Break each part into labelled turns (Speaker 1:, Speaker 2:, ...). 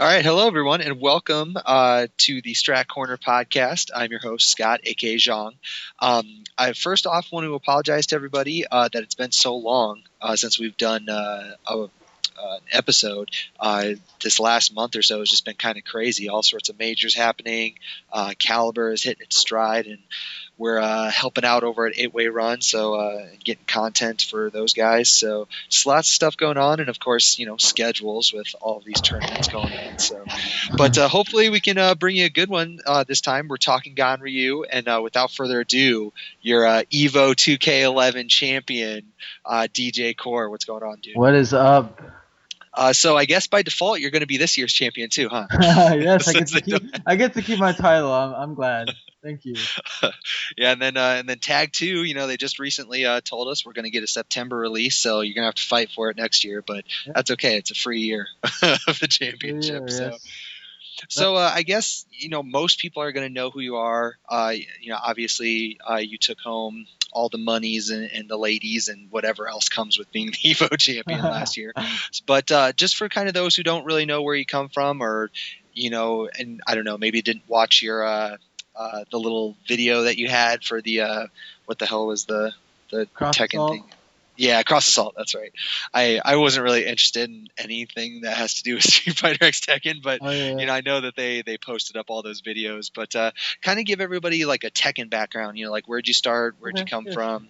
Speaker 1: All right, hello everyone, and welcome to the Strat Corner podcast. I'm your host Scott, aka Zhang. I first off want to apologize to everybody that it's been so long since we've done an episode. This last month or so has just been kind of crazy. All sorts of majors happening. Caliber is hitting its stride, and we're helping out over at 8-Way Run, so getting content for those guys. So just lots of stuff going on, and of course, schedules with all of these tournaments going on. So, but hopefully we can bring you a good one this time. We're talking Ganryu, and without further ado, your Evo 2K11 champion, DJ Core. What's going on, dude?
Speaker 2: What is up?
Speaker 1: So I guess by default you're going to be this year's champion too, huh?
Speaker 2: Yes, I get to keep my title. I'm glad. Thank you.
Speaker 1: Yeah, and then Tag 2, they just recently told us we're going to get a September release, so you're going to have to fight for it next year, but that's okay. It's a free year of the championship.
Speaker 2: Yes.
Speaker 1: So I guess, most people are going to know who you are. Obviously you took home all the monies and the ladies and whatever else comes with being the Evo champion last year. But just for kind of those who don't really know where you come from, or, and I don't know, maybe didn't watch your the little video that you had for the what the hell was the Tekken thing? Yeah, Cross Assault. That's right. I wasn't really interested in anything that has to do with Street Fighter X Tekken, but I know that they posted up all those videos. But kind of give everybody like a Tekken background. Like where'd you start? Where'd you come from?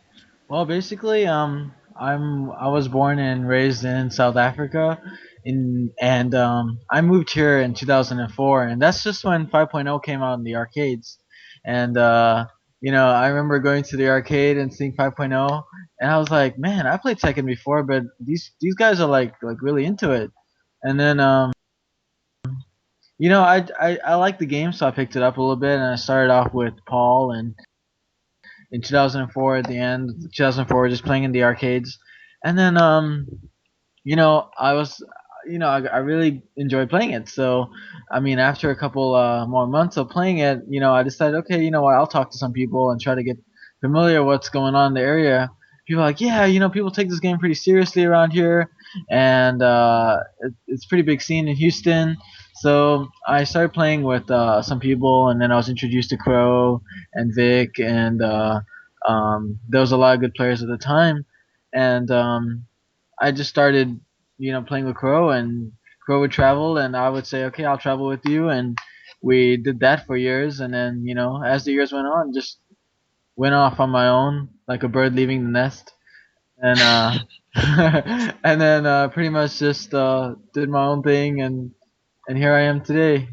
Speaker 2: Well, basically, I was born and raised in South Africa, I moved here in 2004, and that's just when 5.0 came out in the arcades, and I remember going to the arcade and seeing 5.0, and I was like, man, I played Tekken before, but these guys are like really into it, and then I liked the game, so I picked it up a little bit, and I started off with Paul, and in 2004 at the end, 2004, just playing in the arcades, and then I was I really enjoyed playing it. So I mean, after a couple more months of playing it, I decided, okay, you know what, I'll talk to some people and try to get familiar with what's going on in the area. People are like, yeah, people take this game pretty seriously around here, and it's a pretty big scene in Houston. So I started playing with some people, and then I was introduced to Crow and Vic, and there was a lot of good players at the time, and I just started, playing with Crow, and Crow would travel, and I would say, okay, I'll travel with you, and we did that for years, and then, as the years went on, just went off on my own, like a bird leaving the nest, and and then pretty much just did my own thing, and here I am today.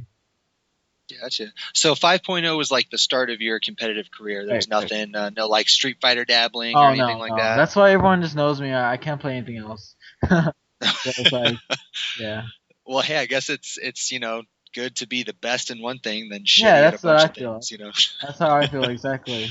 Speaker 1: Gotcha. So 5.0 was like the start of your competitive career. There was nothing, no like Street Fighter dabbling or anything like that.
Speaker 2: That's why everyone just knows me. I can't play anything else. So it's like, yeah.
Speaker 1: Well, hey, I guess it's good to be the best in one thing than shitty at a bunch of things.
Speaker 2: That's how I feel exactly.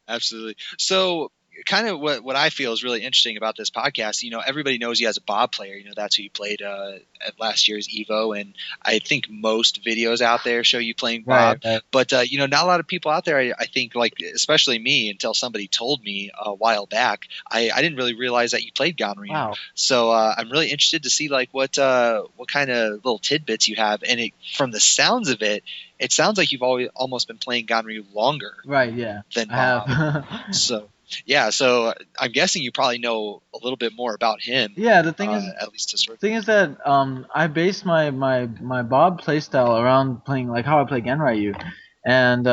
Speaker 1: Absolutely. So kind of what I feel is really interesting about this podcast, everybody knows you as a Bob player. That's who you played at last year's Evo, and I think most videos out there show you playing Bob.
Speaker 2: Right.
Speaker 1: But not a lot of people out there, I think, like especially me, until somebody told me a while back, I didn't really realize that you played Ganryu.
Speaker 2: Wow.
Speaker 1: So I'm really interested to see like what kind of little tidbits you have, and from the sounds of it, it sounds like you've almost been playing Ganryu longer.
Speaker 2: Right. Yeah.
Speaker 1: Than Bob. So. Yeah, so I'm guessing you probably know a little bit more about him.
Speaker 2: Yeah, the thing is,
Speaker 1: at least to sort.
Speaker 2: Thing is that I base my Bob playstyle around playing like how I play Ganryu, and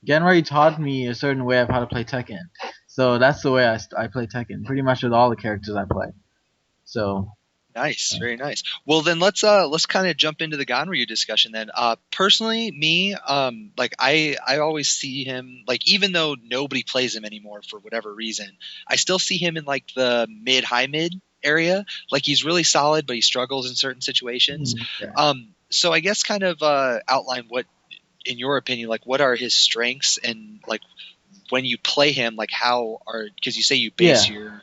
Speaker 2: Ganryu taught me a certain way of how to play Tekken. So that's the way I play Tekken, pretty much with all the characters I play. So.
Speaker 1: Nice, very nice. Well, then let's kind of jump into the Ganryu discussion then. Personally, me, like I always see him, like even though nobody plays him anymore for whatever reason, I still see him in like the high mid area. Like he's really solid, but he struggles in certain situations.
Speaker 2: Yeah.
Speaker 1: So I guess kind of outline what, in your opinion, like what are his strengths, and like when you play him, like because you say you base your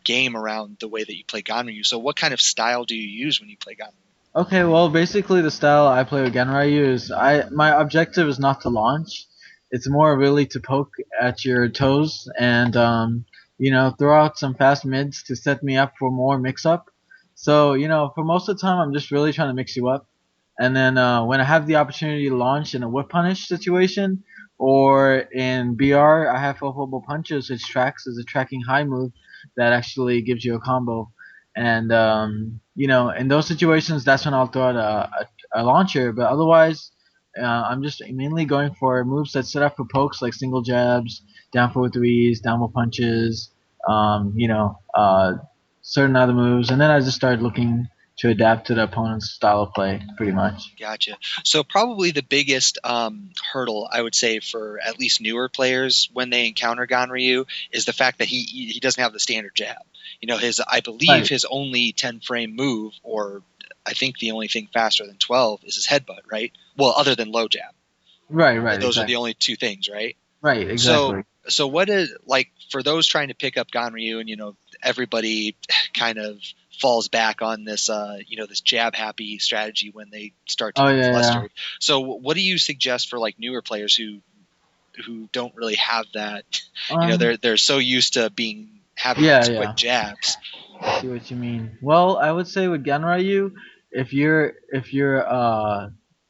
Speaker 1: game around the way that you play Ganryu. So what kind of style do you use when you play Ganryu?
Speaker 2: Okay, well, basically the style I play with Ganryu is my objective is not to launch. It's more really to poke at your toes and throw out some fast mids to set me up for more mix-up. So for most of the time, I'm just really trying to mix you up. And then when I have the opportunity to launch in a whip punish situation or in BR, I have full punches, which tracks as a tracking high move that actually gives you a combo. And in those situations, that's when I'll throw out a launcher. But otherwise, I'm just mainly going for moves that set up for pokes like single jabs, down forward threes, downward punches, certain other moves, and then I just started looking to adapt to the opponent's style of play, pretty much.
Speaker 1: Gotcha. So probably the biggest hurdle I would say for at least newer players when they encounter Ganryu is the fact that he doesn't have the standard jab. His I believe
Speaker 2: Right,
Speaker 1: his only 10 frame move, or I think the only thing faster than 12 is his headbutt, right? Well, other than low jab,
Speaker 2: right,
Speaker 1: those are the
Speaker 2: exactly.
Speaker 1: only two things, right?
Speaker 2: Right,
Speaker 1: So
Speaker 2: exactly.
Speaker 1: so what is like for those trying to pick up Ganryu, and everybody kind of falls back on this this jab happy strategy when they start to
Speaker 2: Oh
Speaker 1: get
Speaker 2: yeah, yeah.
Speaker 1: flustered. So what do you suggest for like newer players who don't really have that? They're so used to being having
Speaker 2: Yeah,
Speaker 1: these quick
Speaker 2: yeah.
Speaker 1: jabs.
Speaker 2: I see what you mean. Well, I would say with Ganryu, if you're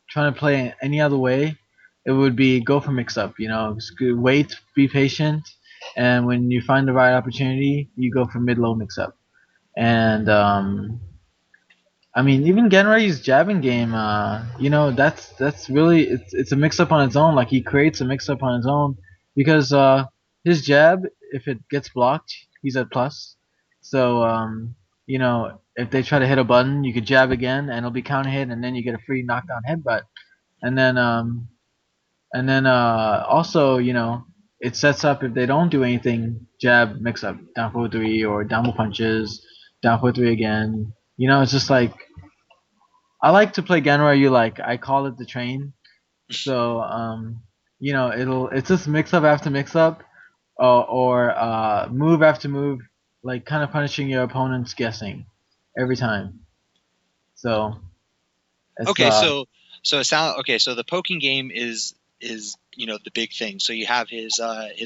Speaker 2: trying to play any other way, it would be go for mix up. Wait, be patient, and when you find the right opportunity, you go for mid low mix up. And I mean, even Genryu's jabbing game, that's really it's a mix up on its own. Like he creates a mix up on his own because his jab, if it gets blocked, he's at plus. So if they try to hit a button, you could jab again, and it'll be counter hit, and then you get a free knockdown headbutt. And then also it sets up if they don't do anything, jab mix up down 4-3 or down punches, down 4-3 again. It's just like I like to play Ganryu like I call it the train. So it's just mix up after mix up, or move after move, like kind of punishing your opponent's guessing every time. So it's
Speaker 1: Okay, so it sound okay. So the poking game is the big thing. So you have his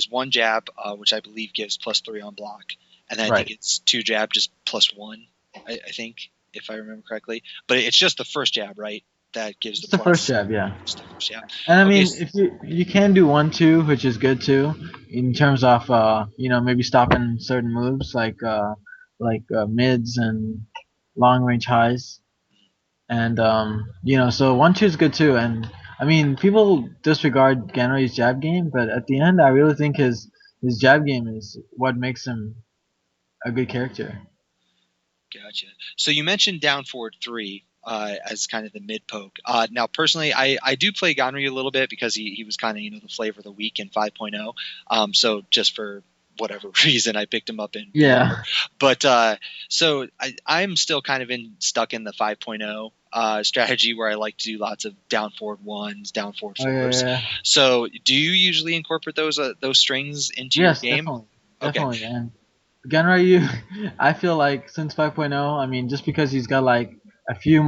Speaker 1: one jab, which I believe gives +3 on block, and then I think
Speaker 2: right.
Speaker 1: it's two jab just +1. I think if I remember correctly, but it's just the first jab, right? That gives the
Speaker 2: It's the first
Speaker 1: plus.
Speaker 2: jab, yeah.
Speaker 1: Just the first jab.
Speaker 2: And I
Speaker 1: Okay,
Speaker 2: mean, if you can do 1-2, which is good too, in terms of maybe stopping certain moves like mids and long range highs. And so 1-2 is good too. And I mean, people disregard Ganryu's jab game, but at the end, I really think his jab game is what makes him a good character.
Speaker 1: gotcha. So you mentioned down forward three as kind of the mid poke. Now, personally, I do play Ganryu a little bit because he was kind of the flavor of the week in 5.0. So just for whatever reason, I picked him up in BR.
Speaker 2: Yeah.
Speaker 1: But so I'm still kind of stuck in the 5.0 strategy where I like to do lots of down forward ones, down forward
Speaker 2: Oh yeah,
Speaker 1: fours.
Speaker 2: yeah.
Speaker 1: So do you usually incorporate those strings into your
Speaker 2: Yes,
Speaker 1: game?
Speaker 2: definitely,
Speaker 1: Okay.
Speaker 2: definitely. And Ganryu, I feel like since 5.0, I mean, just because he's got like a few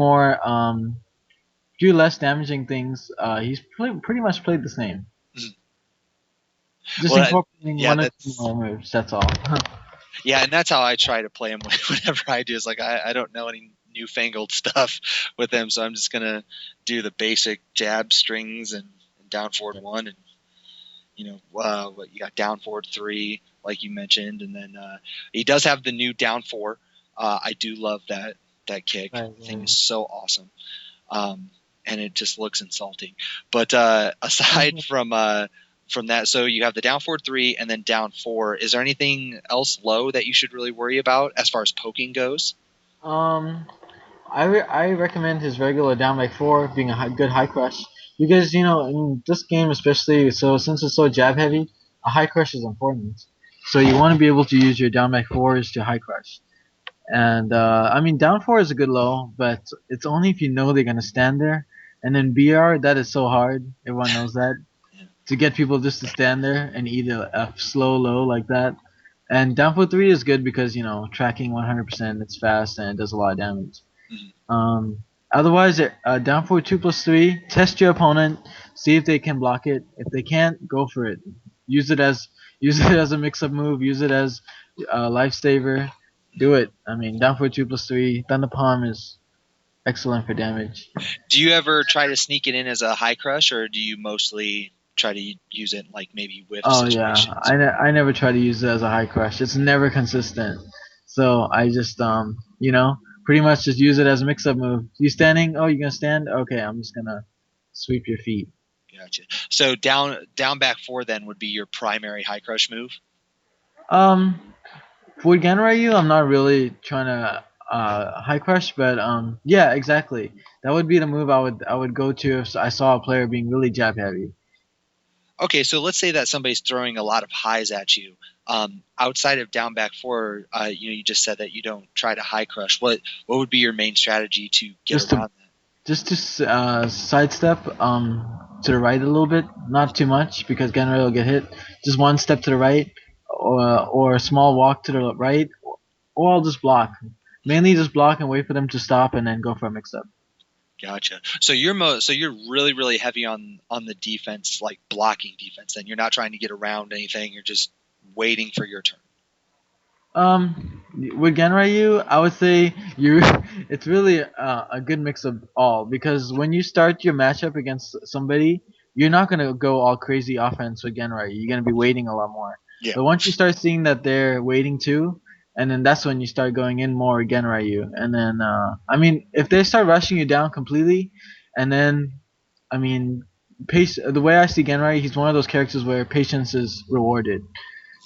Speaker 2: less damaging things, he's pretty much played the same. Just
Speaker 1: Well,
Speaker 2: incorporating
Speaker 1: yeah,
Speaker 2: one or two
Speaker 1: that's
Speaker 2: more moves. That's all.
Speaker 1: yeah, and that's how I try to play him whenever I do. Is like I don't know any newfangled stuff with him, so I'm just gonna do the basic jab strings and down forward one, and what you got down forward three, like you mentioned, and then he does have the new down four. I do love that kick.
Speaker 2: Right,
Speaker 1: The thing
Speaker 2: right.
Speaker 1: is so awesome, and it just looks insulting. But aside from that, so you have the down forward three and then down four. Is there anything else low that you should really worry about as far as poking goes?
Speaker 2: um, I recommend his regular down by four being a good high crush because in this game especially, so since it's so jab heavy, a high crush is important. So you want to be able to use your down by fours to high crush. And I mean, down four is a good low, but it's only if you know they're gonna stand there. And then BR, that is so hard. Everyone knows that to get people just to stand there and eat a slow low like that. And down four three is good because tracking 100%, it's fast and it does a lot of damage.
Speaker 1: Mhm.
Speaker 2: Um, otherwise, down for 2+3. Test your opponent. See if they can block it. If they can't, go for it. Use it as use it as a mix-up move. Use it as a lifesaver. do it. I mean, down for 2+3. Thunder Palm is excellent for damage.
Speaker 1: Do you ever try to sneak it in as a high crush, or do you mostly try to use it in like maybe whiff
Speaker 2: Oh yeah,
Speaker 1: situations? Or
Speaker 2: I never try to use it as a high crush. It's never consistent. So I just you know, pretty much just use it as a mix-up move. You standing? Oh, you gonna stand? Okay, I'm just gonna sweep your feet.
Speaker 1: gotcha. So down back four then would be your primary high crush move.
Speaker 2: Um, for Ganryu, I'm not really trying to high crush, but yeah, exactly. That would be the move I would go to if I saw a player being really jab heavy.
Speaker 1: Okay, so let's say that somebody's throwing a lot of highs at you. Outside of down back four, you just said that you don't try to high crush. What would be your main strategy to get
Speaker 2: Just to
Speaker 1: around that?
Speaker 2: sidestep to the right a little bit, not too much because Ganryu will get hit. Just one step to the right, or a small walk to the right, or I'll just block. Mainly just block and wait for them to stop and then go for a mix up.
Speaker 1: Gotcha. So you're really heavy on the defense, like blocking defense. Then you're not trying to get around anything. You're just waiting for your turn.
Speaker 2: With Ganryu, I would say you. It's really a good mix of all because when you start your matchup against somebody, you're not gonna go all crazy offense with Ganryu. You're gonna be waiting a lot more.
Speaker 1: Yeah.
Speaker 2: But once you start seeing that they're waiting too, and then that's when you start going in more Ganryu. And then, I mean, if they start rushing you down completely, and then, I mean, the way I see Ganryu, he's one of those characters where patience is rewarded.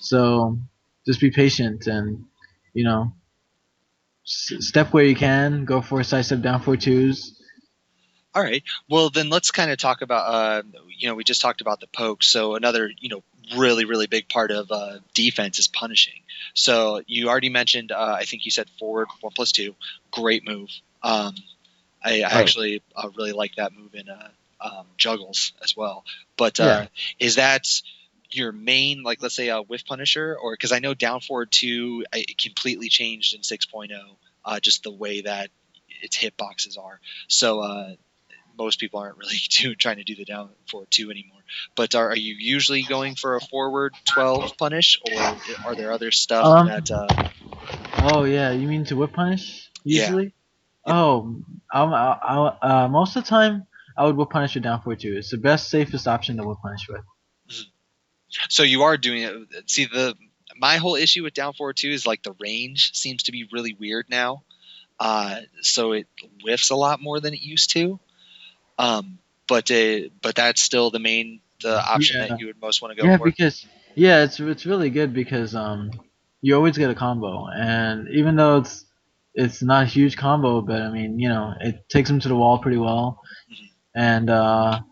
Speaker 2: So just be patient and you know step where you can. Go for side step down for twos.
Speaker 1: All right. Well, then let's kind of talk about, we just talked about the poke. So another, really big part of defense is punishing. So you already mentioned, I think you said forward 1+2, great move. I
Speaker 2: Right.
Speaker 1: actually really like that move in juggles as well. But
Speaker 2: Yeah.
Speaker 1: is that your main, like, let's say a whiff punisher, or because I know down forward two, it completely changed in 6.0, just the way that its hitboxes are. So most people aren't really trying to do the down forward two anymore. But are you usually going for a forward 12 punish, or are there other stuff
Speaker 2: Um.
Speaker 1: that?
Speaker 2: Oh yeah. You mean to whip punish
Speaker 1: Yeah.
Speaker 2: usually?
Speaker 1: Yep.
Speaker 2: Oh, most of the time I would whip punish with down for two. It's the best, safest option to whip punish with.
Speaker 1: So you are doing it. See, the my whole issue with down forward two is like the range seems to be really weird now. So it whiffs a lot more than it used to. Um, but that's still the option that
Speaker 2: Yeah.
Speaker 1: you would most want to go
Speaker 2: Yeah,
Speaker 1: for.
Speaker 2: because yeah, it's really good because you always get a combo, and even though it's not a huge combo, but I mean it takes them to the wall pretty well,
Speaker 1: Mhm.
Speaker 2: and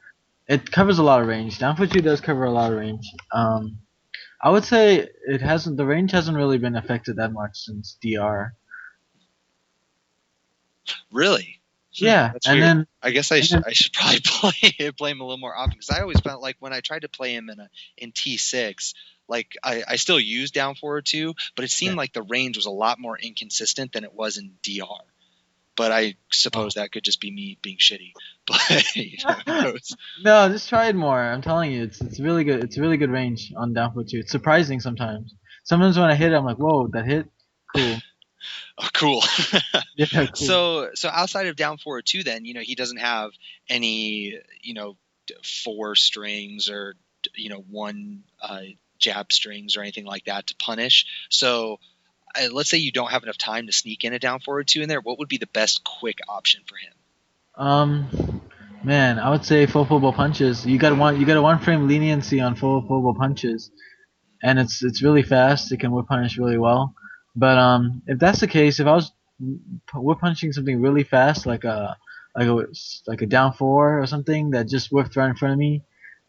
Speaker 2: it covers a lot of range. Down for two does cover a lot of range. I would say the range hasn't really been affected that much since DR.
Speaker 1: Really?
Speaker 2: Yeah,
Speaker 1: That's weird. I guess
Speaker 2: and then
Speaker 1: I should probably play him a little more often because I always felt like when I tried to play him in T6, like I still use down forward two, but it seemed
Speaker 2: yeah.
Speaker 1: like the range was a lot more inconsistent than it was in DR. But I
Speaker 2: Oh.
Speaker 1: suppose that could just be me being shitty. But who knows?
Speaker 2: No, just try it more. I'm telling you, it's really good. It's a really good range on down for two. It's surprising sometimes. Sometimes when I hit it, I'm like, whoa, that hit, cool.
Speaker 1: Oh, cool.
Speaker 2: Yeah, cool.
Speaker 1: So outside of down forward two, then he doesn't have any four strings or one jab strings or anything like that to punish. So let's say you don't have enough time to sneak in a down forward two in there. What would be the best quick option for him?
Speaker 2: Man, I would say full football punches. You got a one frame leniency on full football punches, and it's really fast. It can whip punish really well. But if that's the case, if I was whip punching something really fast, like a like a down four or something that just whipped right in front of me,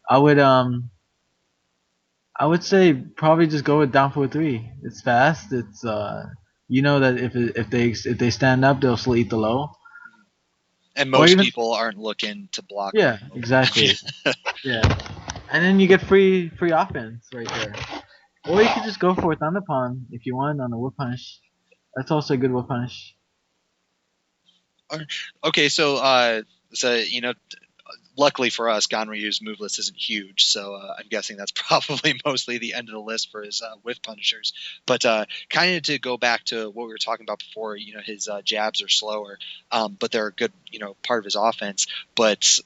Speaker 2: I would I would say probably just go with down four three. It's fast. It's you know that if they stand up, they'll still eat the low.
Speaker 1: And
Speaker 2: Or
Speaker 1: most
Speaker 2: even
Speaker 1: people aren't looking to block
Speaker 2: yeah,
Speaker 1: low.
Speaker 2: exactly. Yeah, and then you get free offense right there. Or you could just go for a thunder palm if you want on a whip punish. That's also a good whip punish.
Speaker 1: Okay, so luckily for us, Ganryu's move list isn't huge, so I'm guessing that's probably mostly the end of the list for his whiff punishers. But kind of to go back to what we were talking about before, his jabs are slower, but they're a good, part of his offense. But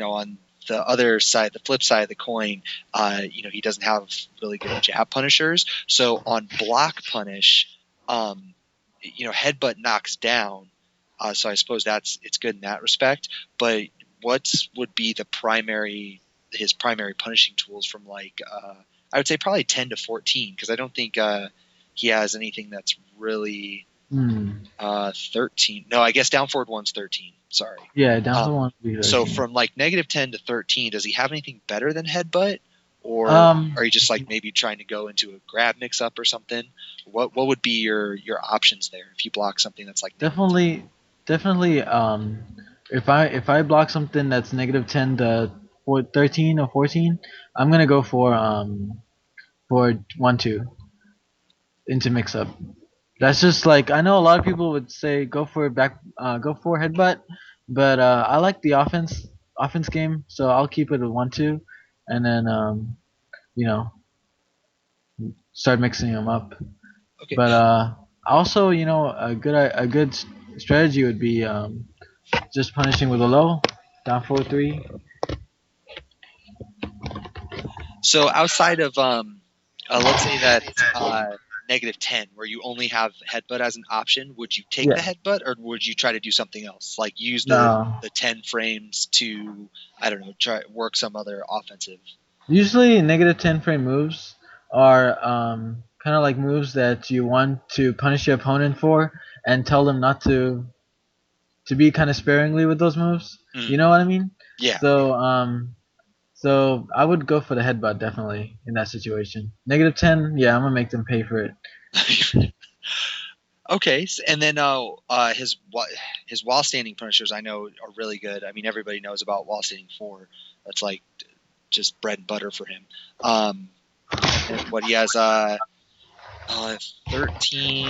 Speaker 1: on the other side, the flip side of the coin, he doesn't have really good jab punishers. So on block punish, headbutt knocks down. So I suppose it's good in that respect. But what would be his primary punishing tools from I would say probably 10 to 14, because I don't think he has anything that's really 13. No, I guess down forward one's 13. Sorry.
Speaker 2: Yeah, down forward one would be 13.
Speaker 1: So from negative 10 to 13, does he have anything better than headbutt? Or are you just maybe trying to go into a grab mix up or something? What would be your options there if you block something that's
Speaker 2: definitely. If I block something that's negative 10 to 13 or 14, I'm gonna go for 1-2 into mix up. That's just I know a lot of people would say go for headbutt, but I like the offense game, so I'll keep it at 1-2, and then you know start mixing them up.
Speaker 1: Okay.
Speaker 2: But also a good strategy would be just punishing with a low down 4-3.
Speaker 1: So outside of let's say that negative 10, where you only have headbutt as an option, would you take the headbutt, or would you try to do something else, like use the 10 frames to, I don't know, try work some other offensive?
Speaker 2: Usually negative 10 frame moves are kind of like moves that you want to punish your opponent for and tell them not to be kind of sparingly with those moves. You know what I mean?
Speaker 1: Yeah.
Speaker 2: So I would go for the headbutt definitely in that situation. Negative 10, yeah, I'm gonna make them pay for it.
Speaker 1: Okay, and then his wall standing punishers I know are really good. I mean, everybody knows about wall standing 4. That's just bread and butter for him. And what he has 13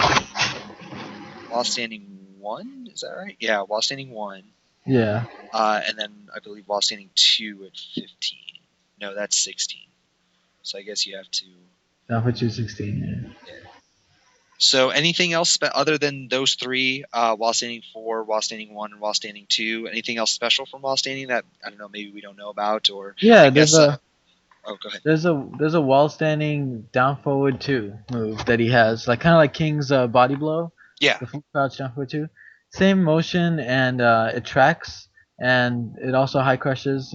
Speaker 1: wall standing 1. Is that right? Yeah, wall standing 1.
Speaker 2: Yeah.
Speaker 1: And then I believe wall standing 2 at 15. No, that's 16. So I guess you have to.
Speaker 2: I'll put you 16. Yeah.
Speaker 1: So anything else other than those 3, wall standing 4, wall standing 1, and wall standing 2? Anything else special from wall standing that, I don't know, maybe we don't know about? Or
Speaker 2: yeah,
Speaker 1: oh, go ahead.
Speaker 2: There's a wall standing down forward 2 move that he has, kind of like King's body blow.
Speaker 1: Yeah.
Speaker 2: The full crouch down forward 2. Same motion, and it tracks, and it also high crushes,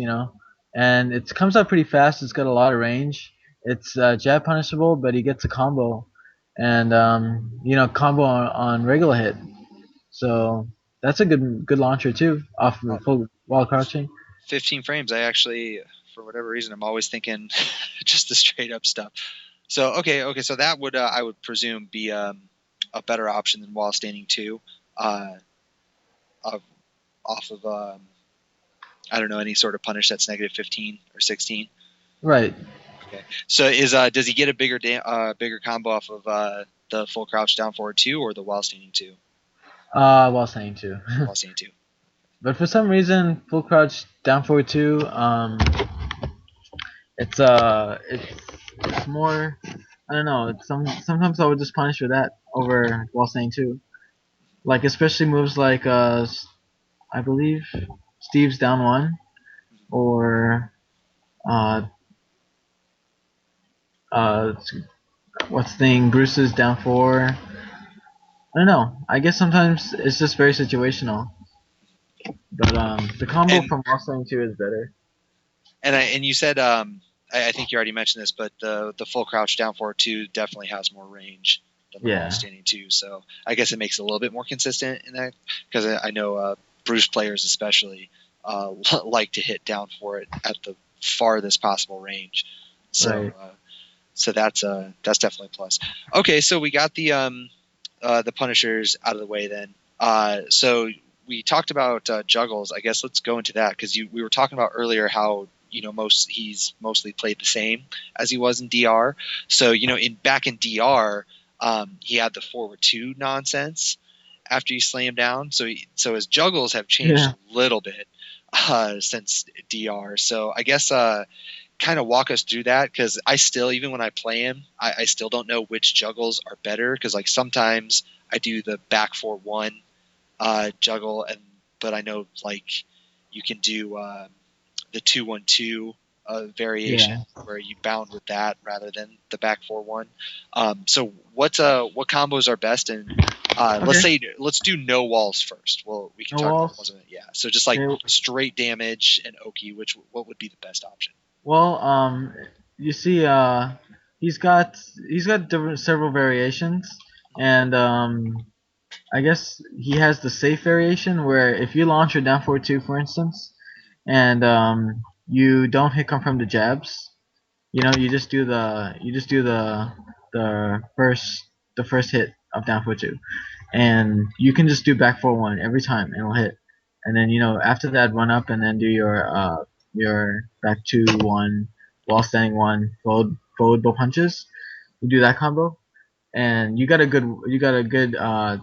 Speaker 2: and it comes out pretty fast. It's got a lot of range. It's jab punishable, but he gets a combo, and combo on regular hit. So that's a good launcher too, off of full wall crouching.
Speaker 1: 15 frames. I actually, for whatever reason, I'm always thinking just the straight up stuff. So okay. So that would I would presume be a better option than wall standing 2, off of I don't know, any sort of punish that's negative 15 or 16.
Speaker 2: Right.
Speaker 1: Okay. So does he get a bigger combo off of the full crouch down forward 2 or the wall standing 2?
Speaker 2: Wall standing 2.
Speaker 1: Wall standing 2.
Speaker 2: But for some reason, full crouch down forward 2, it's more, I don't know. Sometimes I would just punish with that over wall standing 2, especially moves I believe Steve's down 1, or what's the thing, Bruce's down 4. I don't know. I guess sometimes it's just very situational. But the combo from wall standing 2 is better.
Speaker 1: And you said I think you already mentioned this, but the full crouch down forward 2 definitely has more range than the wall standing 2. So I guess it makes it a little bit more consistent in that, because I know Bruce players especially like to hit down for it at the farthest possible range. So
Speaker 2: right.
Speaker 1: So that's definitely a plus. Okay, so we got the punishers out of the way then. So we talked about juggles. I guess let's go into that, because we were talking about earlier how he's mostly played the same as he was in DR. So back in DR, he had the forward 2 nonsense after you slay him down. So his juggles have changed a little bit. since DR. So I guess kind of walk us through that, because I still, even when I play him, I still don't know which juggles are better, because like sometimes I do the back 4-1 juggle, but I know like you can do the 2-1-2 variation
Speaker 2: Yeah.
Speaker 1: where you bound with that rather than the back 4-1. So what combos are best? And
Speaker 2: Okay.
Speaker 1: let's do no walls first. Well, we can
Speaker 2: No
Speaker 1: talk about walls
Speaker 2: walls.
Speaker 1: in a minute. Yeah. So just like
Speaker 2: Okay.
Speaker 1: straight damage and Oki, what would be the best option?
Speaker 2: Well, you see, he's got different several variations, and I guess he has the safe variation where if you launch your down forward two, for instance, and you don't hit come from the jabs, you just do the first the first hit of down forward two, and you can just do back 4-1 every time and it'll hit, and then after that run up and then do your back 2-1 wall standing one forward bow punches. You do that combo, and you got a good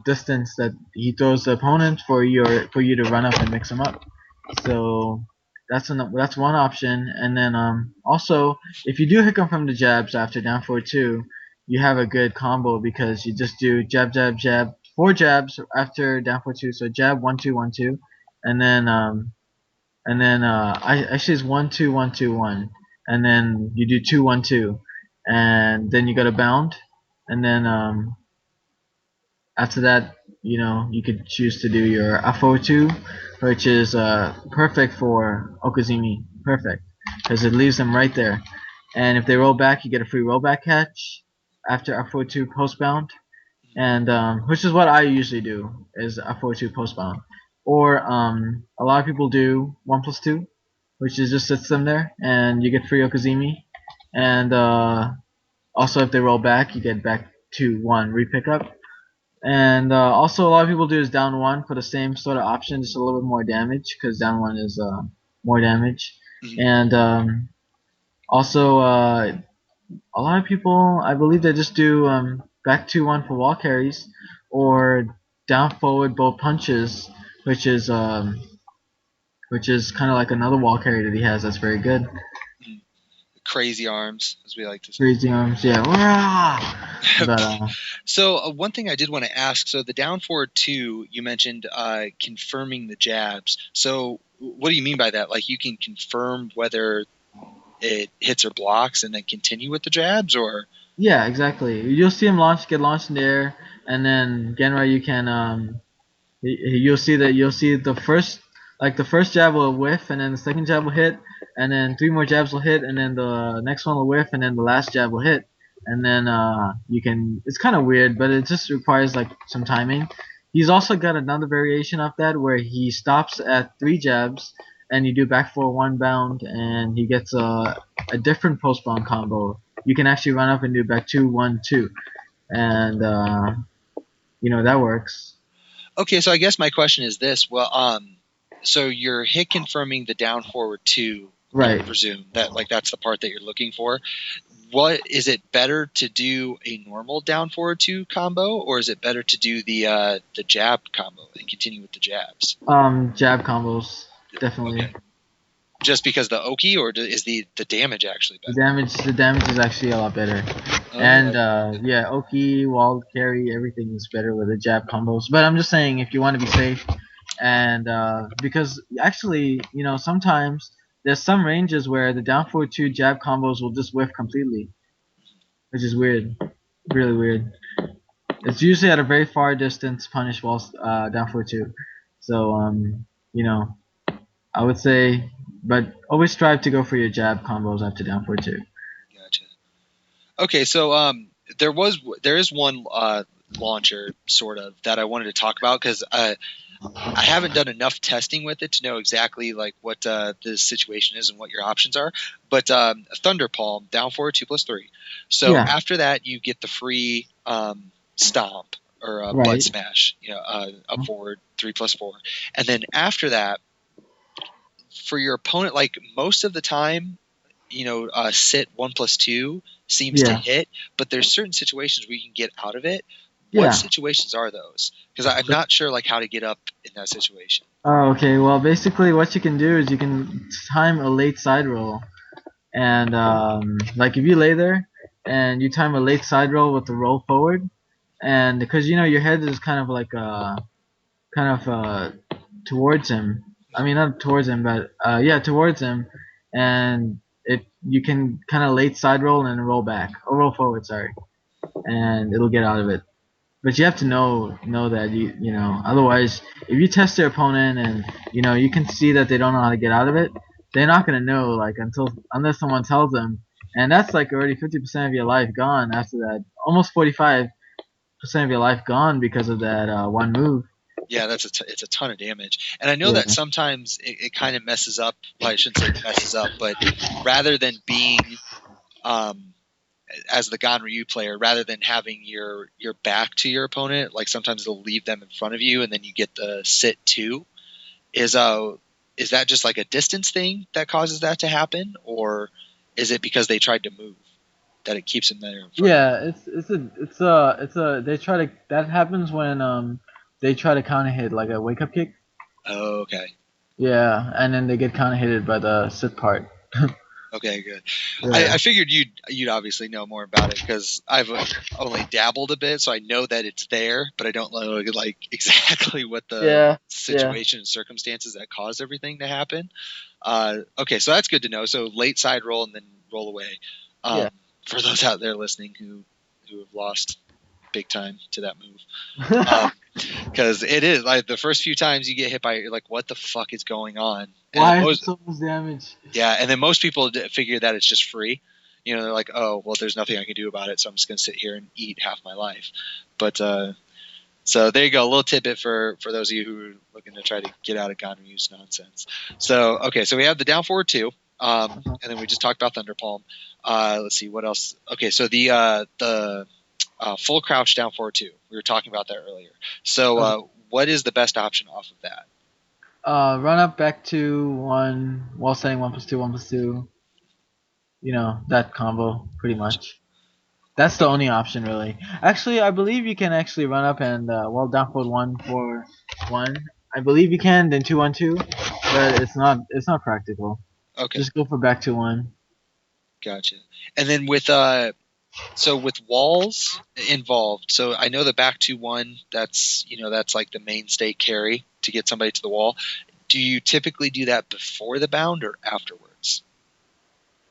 Speaker 2: distance that he throws the opponent for you to run up and mix him up. So that's one option, and then also if you do hit him from the jabs after down 4-2, you have a good combo because you just do jab jab jab, four jabs after down 4-2. So jab 1-2 1-2, and then I actually it's 1-2 1-2 1, and then you do 2-1-2, and then you got to bound, and then after that, you could choose to do your Afo2, which is perfect for Okazumi. Perfect. Because it leaves them right there. And if they roll back, you get a free rollback catch after Afo2 postbound. And which is what I usually do, is Afo2 postbound. Or a lot of people do 1+2, which is just sits them there, and you get free Okazumi. And also, if they roll back, you get back to 1 repick up. And also, a lot of people do is down one for the same sort of option, just a little bit more damage because down one is more damage.
Speaker 1: Mhm.
Speaker 2: And also, a lot of people, I believe, they just do back 2-1 for wall carries or down forward bow punches, which is kind of like another wall carry that he has that's very good.
Speaker 1: Mhm. Crazy arms, as we like to say.
Speaker 2: Crazy arms, yeah. But
Speaker 1: So one thing I did want to ask, so the down forward two, you mentioned confirming the jabs. So what do you mean by that? Like you can confirm whether it hits or blocks and then continue with the jabs, or
Speaker 2: yeah, exactly. You'll see him get launched in the air, and then Ganryu can you'll see the first jab will whiff, and then the second jab will hit, and then three more jabs will hit, and then the next one will whiff, and then the last jab will hit, and then you can. It's kind of weird, but it just requires like some timing. He's also got another variation of that where he stops at three jabs, and you do back 4-1 bound, and he gets a different post bound combo. You can actually run up and do back 2-1-2, and that works.
Speaker 1: okay. So I guess my question is this: well, so you're hit confirming the down forward two. I
Speaker 2: Right.
Speaker 1: presume that like that's the part that you're looking for. What is it better to do a normal down forward two combo, or is it better to do the jab combo and continue with the jabs?
Speaker 2: Jab combos, definitely.
Speaker 1: Okay, just because the Oki, or is the damage actually better?
Speaker 2: The damage is actually a lot better,
Speaker 1: Oh,
Speaker 2: and yeah, Oki, wall carry, everything is better with the jab combos. But I'm just saying, if you want to be safe, and because actually, sometimes there's some ranges where the down forward two jab combos will just whiff completely, which is weird, really weird. It's usually at a very far distance punish while down forward two, so you know, I would say, but always strive to go for your jab combos after down forward two.
Speaker 1: gotcha. Okay, so there is one launcher sort of that I wanted to talk about, because I haven't done enough testing with it to know exactly like what the situation is and what your options are. But Thunder Palm down forward 2+3. So
Speaker 2: Yeah,
Speaker 1: after that, you get the free stomp or butt
Speaker 2: right.
Speaker 1: smash. Up forward 3+4, and then after that, for your opponent, like most of the time, sit 1+2 seems to
Speaker 2: Yeah,
Speaker 1: hit, but there's certain situations where you can get out of it. What
Speaker 2: yeah.
Speaker 1: situations are those? Because I'm not sure like how to get up in that situation.
Speaker 2: Oh, okay. Well, basically, what you can do is you can time a late side roll, and like if you lay there and you time a late side roll with the roll forward, and because your head is kind of like kind of towards him. I mean, not towards him, but yeah, towards him, and you can kind of late side roll and then roll back or roll forward, sorry, and it'll get out of it. But you have to know that otherwise if you test their opponent and you can see that they don't know how to get out of it, they're not gonna know like unless someone tells them, and that's like already 50% of your life gone after that, almost 45% of your life gone because of that one move.
Speaker 1: Yeah, it's a ton of damage, and I know that
Speaker 2: Yeah.
Speaker 1: sometimes it kind of messes up. Well, I shouldn't say messes up, but rather than being um, as the Ganryu player, rather than having your back to your opponent, like sometimes they'll leave them in front of you, and then you get the sit two. Is is that just like a distance thing that causes that to happen, or is it because they tried to move that it keeps them there in front of you?
Speaker 2: Yeah, it's a they try to that happens when they try to counter hit like a wake up kick.
Speaker 1: Oh, okay.
Speaker 2: Yeah, and then they get counter hitted by the sit part.
Speaker 1: Okay, good. I
Speaker 2: Yeah.
Speaker 1: figured you'd obviously know more about it because I've only dabbled a bit, so I know that it's there, but I don't know like exactly what the
Speaker 2: Yeah. Yeah.
Speaker 1: situation and circumstances that caused everything to happen. Okay, so that's good to know. So late side roll and then roll away.
Speaker 2: Yeah.
Speaker 1: Um, for those out there listening who have lost big time to that move. Because it is like the first few times you get hit by it, you're like, what the fuck is going on? And then
Speaker 2: Why is it so much damage?
Speaker 1: yeah, and then most people figure that it's just free. They're like, oh, well, there's nothing I can do about it, so I'm just going to sit here and eat half my life. But so there you go, a little tidbit for those of you who are looking to try to get out of Ganryu's nonsense. So okay, so we have the down forward two, and then we just talked about Thunderpalm. Let's see what else. Okay, so the full crouch down forward two. We were talking about that earlier. So
Speaker 2: Okay.
Speaker 1: what is the best option off of that?
Speaker 2: Run up back to one while saying 1+2, 1+2. That combo pretty much. That's the
Speaker 1: Okay.
Speaker 2: only option really. Actually, I believe you can actually run up and down forward one for one. I believe you can then 2-1-2, but it's not practical.
Speaker 1: Okay.
Speaker 2: Just go for back to one.
Speaker 1: Gotcha. And then with so with walls involved, so I know the back to one, that's like the mainstay carry to get somebody to the wall. Do you typically do that before the bound or afterwards?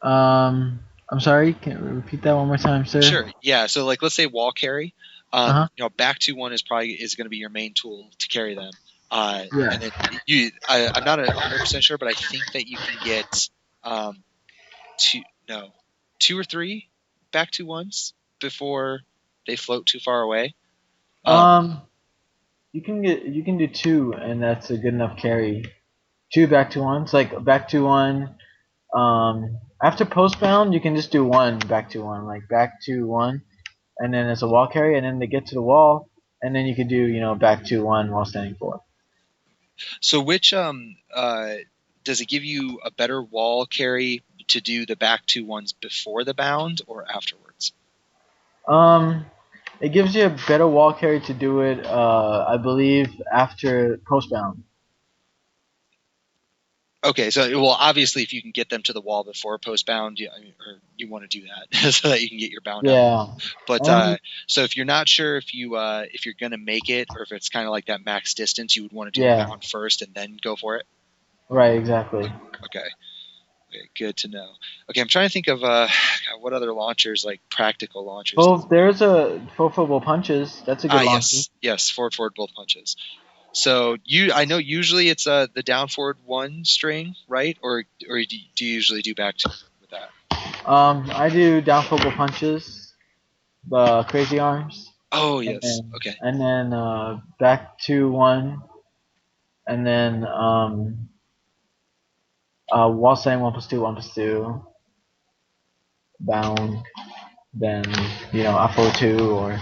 Speaker 2: I'm sorry. Can you repeat that one more time, sir?
Speaker 1: Sure. Yeah. So like let's say wall carry,
Speaker 2: Uh huh.
Speaker 1: back to one is going to be your main tool to carry them.
Speaker 2: Yeah.
Speaker 1: And then I'm not 100% sure, but I think that you can get um, two no two or three back to ones before they float too far away. Um,
Speaker 2: Um, you can do two, and that's a good enough carry. Two back to ones, like back to one. After postbound, you can just do one back to one, like back to one, and then it's a wall carry, and then they get to the wall, and then you could do back to one while standing four.
Speaker 1: so which does it give you a better wall carry to do the back two ones before the bound or afterwards?
Speaker 2: Um, it gives you a better wall carry to do it, I believe, after postbound.
Speaker 1: Okay, so well, obviously, if you can get them to the wall before postbound, or you want to do that so that you can get your bound out.
Speaker 2: Yeah.
Speaker 1: But
Speaker 2: Um,
Speaker 1: so if you're not sure if you're gonna make it, or if it's kind of like that max distance, you would want to do the
Speaker 2: yeah.
Speaker 1: bound first and then go for it.
Speaker 2: Right. Exactly.
Speaker 1: Okay, okay, good to know. Okay, I'm trying to think of what other launchers, like practical launchers.
Speaker 2: Well, there's a full football punches. That's a good launcher.
Speaker 1: Yes, forward, forward, both punches. So I know usually it's the down forward one string, right? Or do you usually do back two with that?
Speaker 2: I do down football punches, the crazy arms,
Speaker 1: Oh
Speaker 2: and
Speaker 1: yes.
Speaker 2: then
Speaker 1: Okay.
Speaker 2: back to one, and then while saying 1+2, 1+2, bound, then up 2 or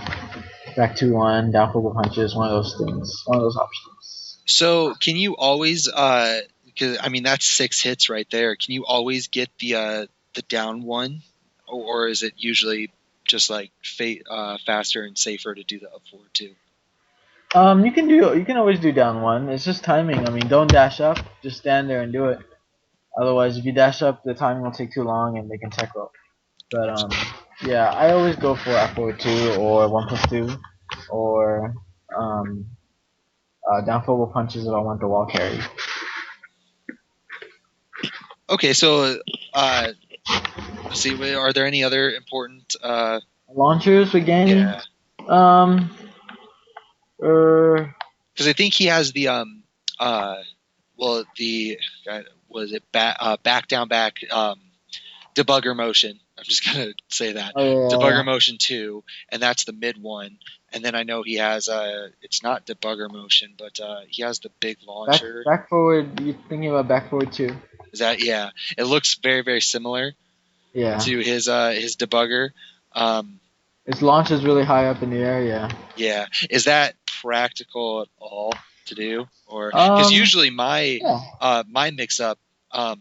Speaker 2: back to one, down football punches, one of those things, one of those options.
Speaker 1: So can you always because I mean that's six hits right there. Can you always get the down one, or is it usually just like faster and safer to do the up forward too?
Speaker 2: You can always do down one. It's just timing. I mean, don't dash up. Just stand there and do it. Otherwise, if you dash up, the timing will take too long and they can tech roll. But yeah, I always go for F forward two or 1+2 or um, down forward punches if I want the wall carry.
Speaker 1: Okay, so let's see. Are there any other important?
Speaker 2: Launchers with Ganryu.
Speaker 1: Yeah,
Speaker 2: Um,
Speaker 1: because I think he has the well, the was it back down back debugger motion. I'm just gonna say that
Speaker 2: oh yeah,
Speaker 1: debugger motion 2, and that's the mid one. And then I know he has it's not debugger motion, but he has the big launcher.
Speaker 2: back forward. You thinking about back forward too?
Speaker 1: Is that yeah? It looks very very similar
Speaker 2: Yeah.
Speaker 1: to his debugger. Um,
Speaker 2: Its launch is really high up in the air. Yeah.
Speaker 1: yeah, is that practical at all to do? Or because
Speaker 2: Um.
Speaker 1: usually my
Speaker 2: Yeah.
Speaker 1: my mix up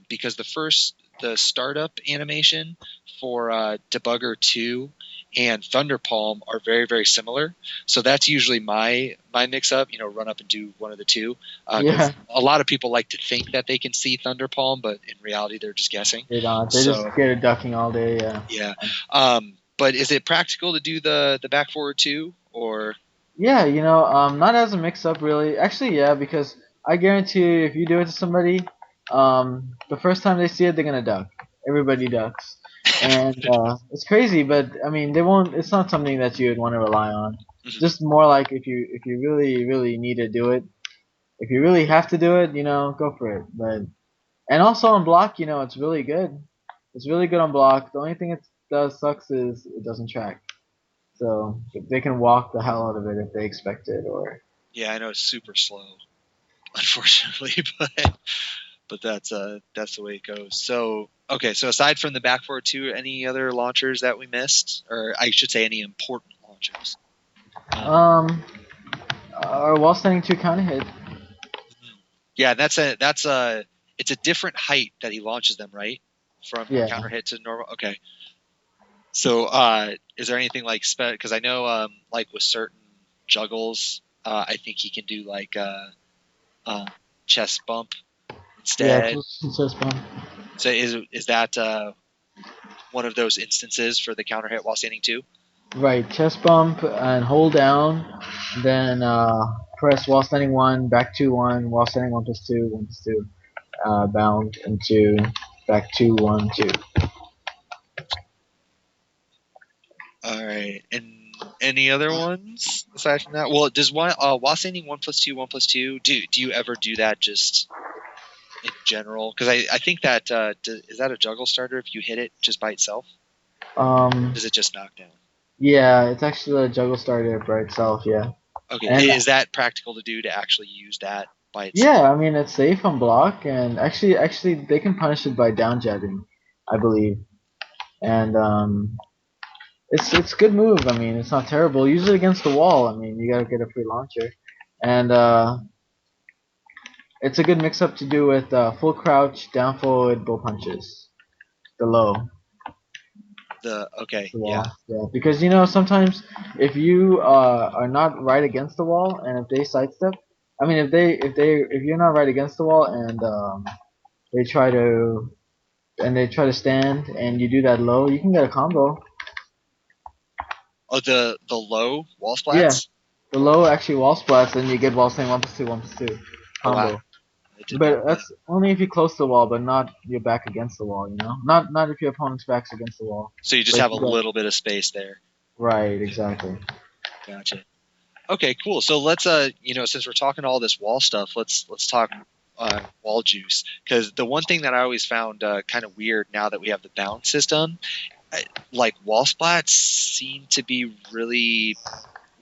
Speaker 1: because the startup animation for Debugger 2 and Thunder Palm are very very similar, so that's usually my mix up. Run up and do one of the two because
Speaker 2: Yeah.
Speaker 1: a lot of people like to think that they can see Thunder Palm, but in reality they're just guessing.
Speaker 2: They don't. They're just
Speaker 1: So
Speaker 2: scared of ducking all day. Yeah.
Speaker 1: yeah, but is it practical to do the back forward 2 or?
Speaker 2: Yeah, not as a mix-up really. Actually, yeah, because I guarantee you, if you do it to somebody, the first time they see it, they're gonna duck. Everybody ducks, and it's crazy. But I mean, they won't. It's not something that you would want to rely on.
Speaker 1: Mhm.
Speaker 2: Just more like if you really really need to do it, if you really have to do it, go for it. But and also on block, it's really good. It's really good on block. The only thing it does sucks is it doesn't track. So they can walk the hell out of it if they expect it, or
Speaker 1: Yeah, I know it's super slow, unfortunately, but that's the way it goes. So okay, so aside from the back forward 2, any other launchers that we missed, or I should say, any important launchers?
Speaker 2: um, or while standing two counter hit.
Speaker 1: Yeah, that's a it's a different height that he launches them, right? From
Speaker 2: Yeah,
Speaker 1: counter hit to normal. Okay, so is there anything like because I know like with certain juggles, I think he can do like uh, chest bump
Speaker 2: yeah,
Speaker 1: instead.
Speaker 2: it's just fun.
Speaker 1: So is that one of those instances for the counter hit while standing 2?
Speaker 2: Right, chest bump and hold down, then press while standing one, back two one, while standing 1+2, 1+2, bound into back two one two.
Speaker 1: All right, and any other ones aside from that? Well, does one while standing 1+2 1+2 do you ever do that just in general? Because I think that is that a juggle starter if you hit it just by itself?
Speaker 2: Um,
Speaker 1: Does it just knock down?
Speaker 2: yeah, it's actually a juggle starter by itself. Yeah,
Speaker 1: Okay,
Speaker 2: and
Speaker 1: is that practical to do to actually use that by itself?
Speaker 2: yeah, I mean it's safe on block, and actually they can punish it by down jabbing, I believe, and it's good move. I mean, it's not terrible. Use it against the wall. I mean, you gotta get a free launcher, and it's a good mix-up to do with full crouch, down forward, bull punches, the low,
Speaker 1: Okay,
Speaker 2: the
Speaker 1: yeah.
Speaker 2: wall. Yeah, because sometimes if you are not right against the wall, and if they sidestep, I mean, if you're not right against the wall, and they try to they try to stand, and you do that low, you can get a combo.
Speaker 1: Oh, the low wall
Speaker 2: Yeah,
Speaker 1: splats.
Speaker 2: the low actually wall splats, and you get wall saying 1+2, 1+2
Speaker 1: Oh wow,
Speaker 2: combo.
Speaker 1: I did not
Speaker 2: But
Speaker 1: know that.
Speaker 2: that's only if you close the wall, but not your back against the wall. Not if your opponent's back's against the wall.
Speaker 1: So you just
Speaker 2: But if
Speaker 1: have a
Speaker 2: you got
Speaker 1: little bit of space there.
Speaker 2: right, exactly.
Speaker 1: Gotcha. Okay, cool. So let's since we're talking all this wall stuff, let's talk wall juice, because the one thing that I always found kind of weird now that we have the bounce system, like wall splats seem to be really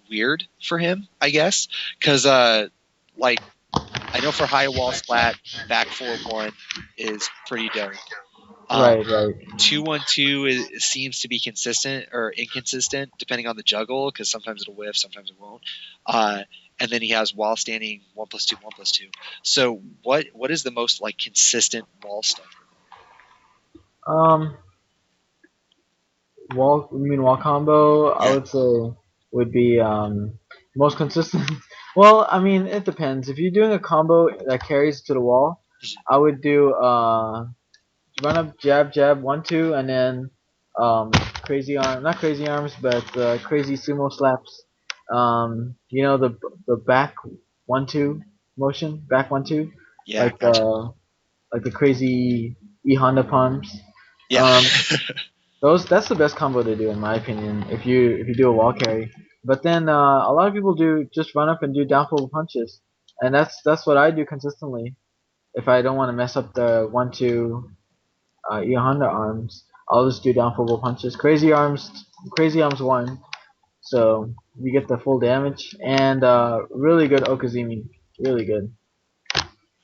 Speaker 1: weird for him, I guess, because like I know for high wall splat, back 4-1 is pretty dope.
Speaker 2: Right, right.
Speaker 1: 2-1-2 seems to be consistent or inconsistent depending on the juggle, because sometimes it'll whiff, sometimes it won't. And then he has while standing 1+2 1+2. So what is the most like consistent wall stuff?
Speaker 2: Um, wall. You mean wall combo? I
Speaker 1: Yeah.
Speaker 2: would say would be most consistent. Well, I mean, it depends. If you're doing a combo that carries to the wall, I would do run up, jab, jab, 1-2, and then crazy arm, not crazy arms, but crazy sumo slaps. The back 1-2 motion, back 1-2,
Speaker 1: Yeah,
Speaker 2: like
Speaker 1: gotcha.
Speaker 2: like the crazy E Honda palms.
Speaker 1: Yeah.
Speaker 2: Um, those that's the best combo to do in my opinion. If you do a wall carry, but then a lot of people do just run up and do down forward punches, and that's what I do consistently. If I don't want to mess up the 1-2 E Honda arms, I'll just do down forward punches. Crazy arms one, so you get the full damage and really good Okazumi, really good.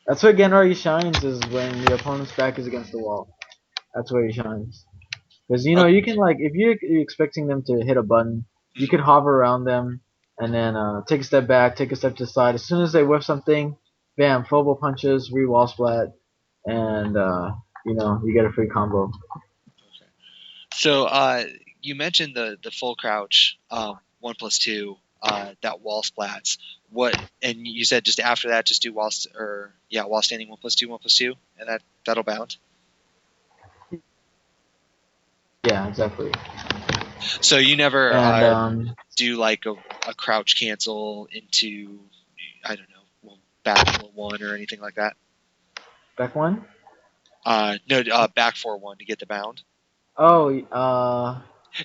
Speaker 2: That's where Ganryu shines is when the opponent's back is against the wall. That's where he shines. Because
Speaker 1: Oh,
Speaker 2: you can like if you're expecting them to hit a button, you could hover around them and then take a step back, take a step to the side. As soon as they whiff something, bam, full punches, re-wall splat, and you get a free combo.
Speaker 1: okay. So you mentioned the full crouch 1+2 that wall splats. What and you said just after that just do wall standing 1+2 1+2 and that'll bound.
Speaker 2: Yeah, exactly.
Speaker 1: So you never
Speaker 2: And
Speaker 1: do like a crouch cancel into I don't know back 4-1 or anything like that.
Speaker 2: back one.
Speaker 1: No, back 4-1 to get the bound.
Speaker 2: Oh,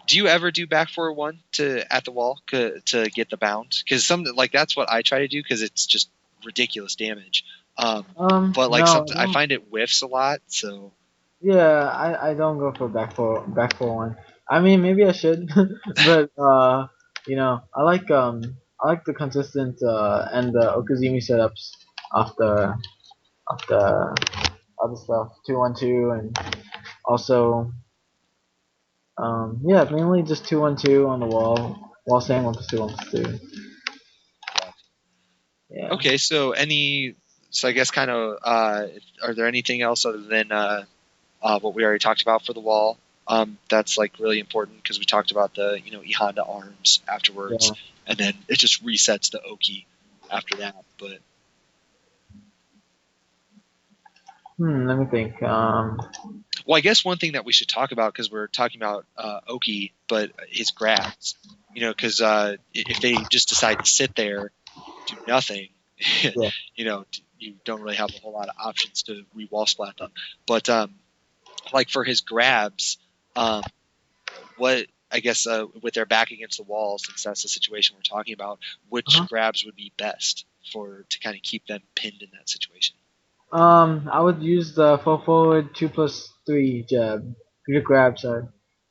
Speaker 1: Do you ever do back 4-1 to at the wall to get the bound? Because some like that's what I try to do because it's just ridiculous damage. But like
Speaker 2: no,
Speaker 1: something I find it whiffs a lot. So
Speaker 2: yeah, I don't go for back for one. I mean, maybe I should, but I like the consistent and the Okazumi setups of the other stuff 2-1-2 and also yeah, mainly just 2-1-2 on the wall while saying 1+2 1+2. Yeah.
Speaker 1: okay, so I guess kind of are there anything else other than what we already talked about for the wall? That's like really important because we talked about the E Honda arms afterwards,
Speaker 2: Yeah.
Speaker 1: and then it just resets the Oki after that. But
Speaker 2: Let me think.
Speaker 1: well, I guess one thing that we should talk about because we're talking about Oki, but his grabs, because if they just decide to sit there, do nothing,
Speaker 2: Yeah.
Speaker 1: you don't really have a whole lot of options to re-wall splat them. But like for his grabs, um, what I guess with their back against the wall, since that's the situation we're talking about, which
Speaker 2: Uh-huh.
Speaker 1: grabs would be best to kind of keep them pinned in that situation?
Speaker 2: I would use the full forward 2+3 jab. Good grab, sorry.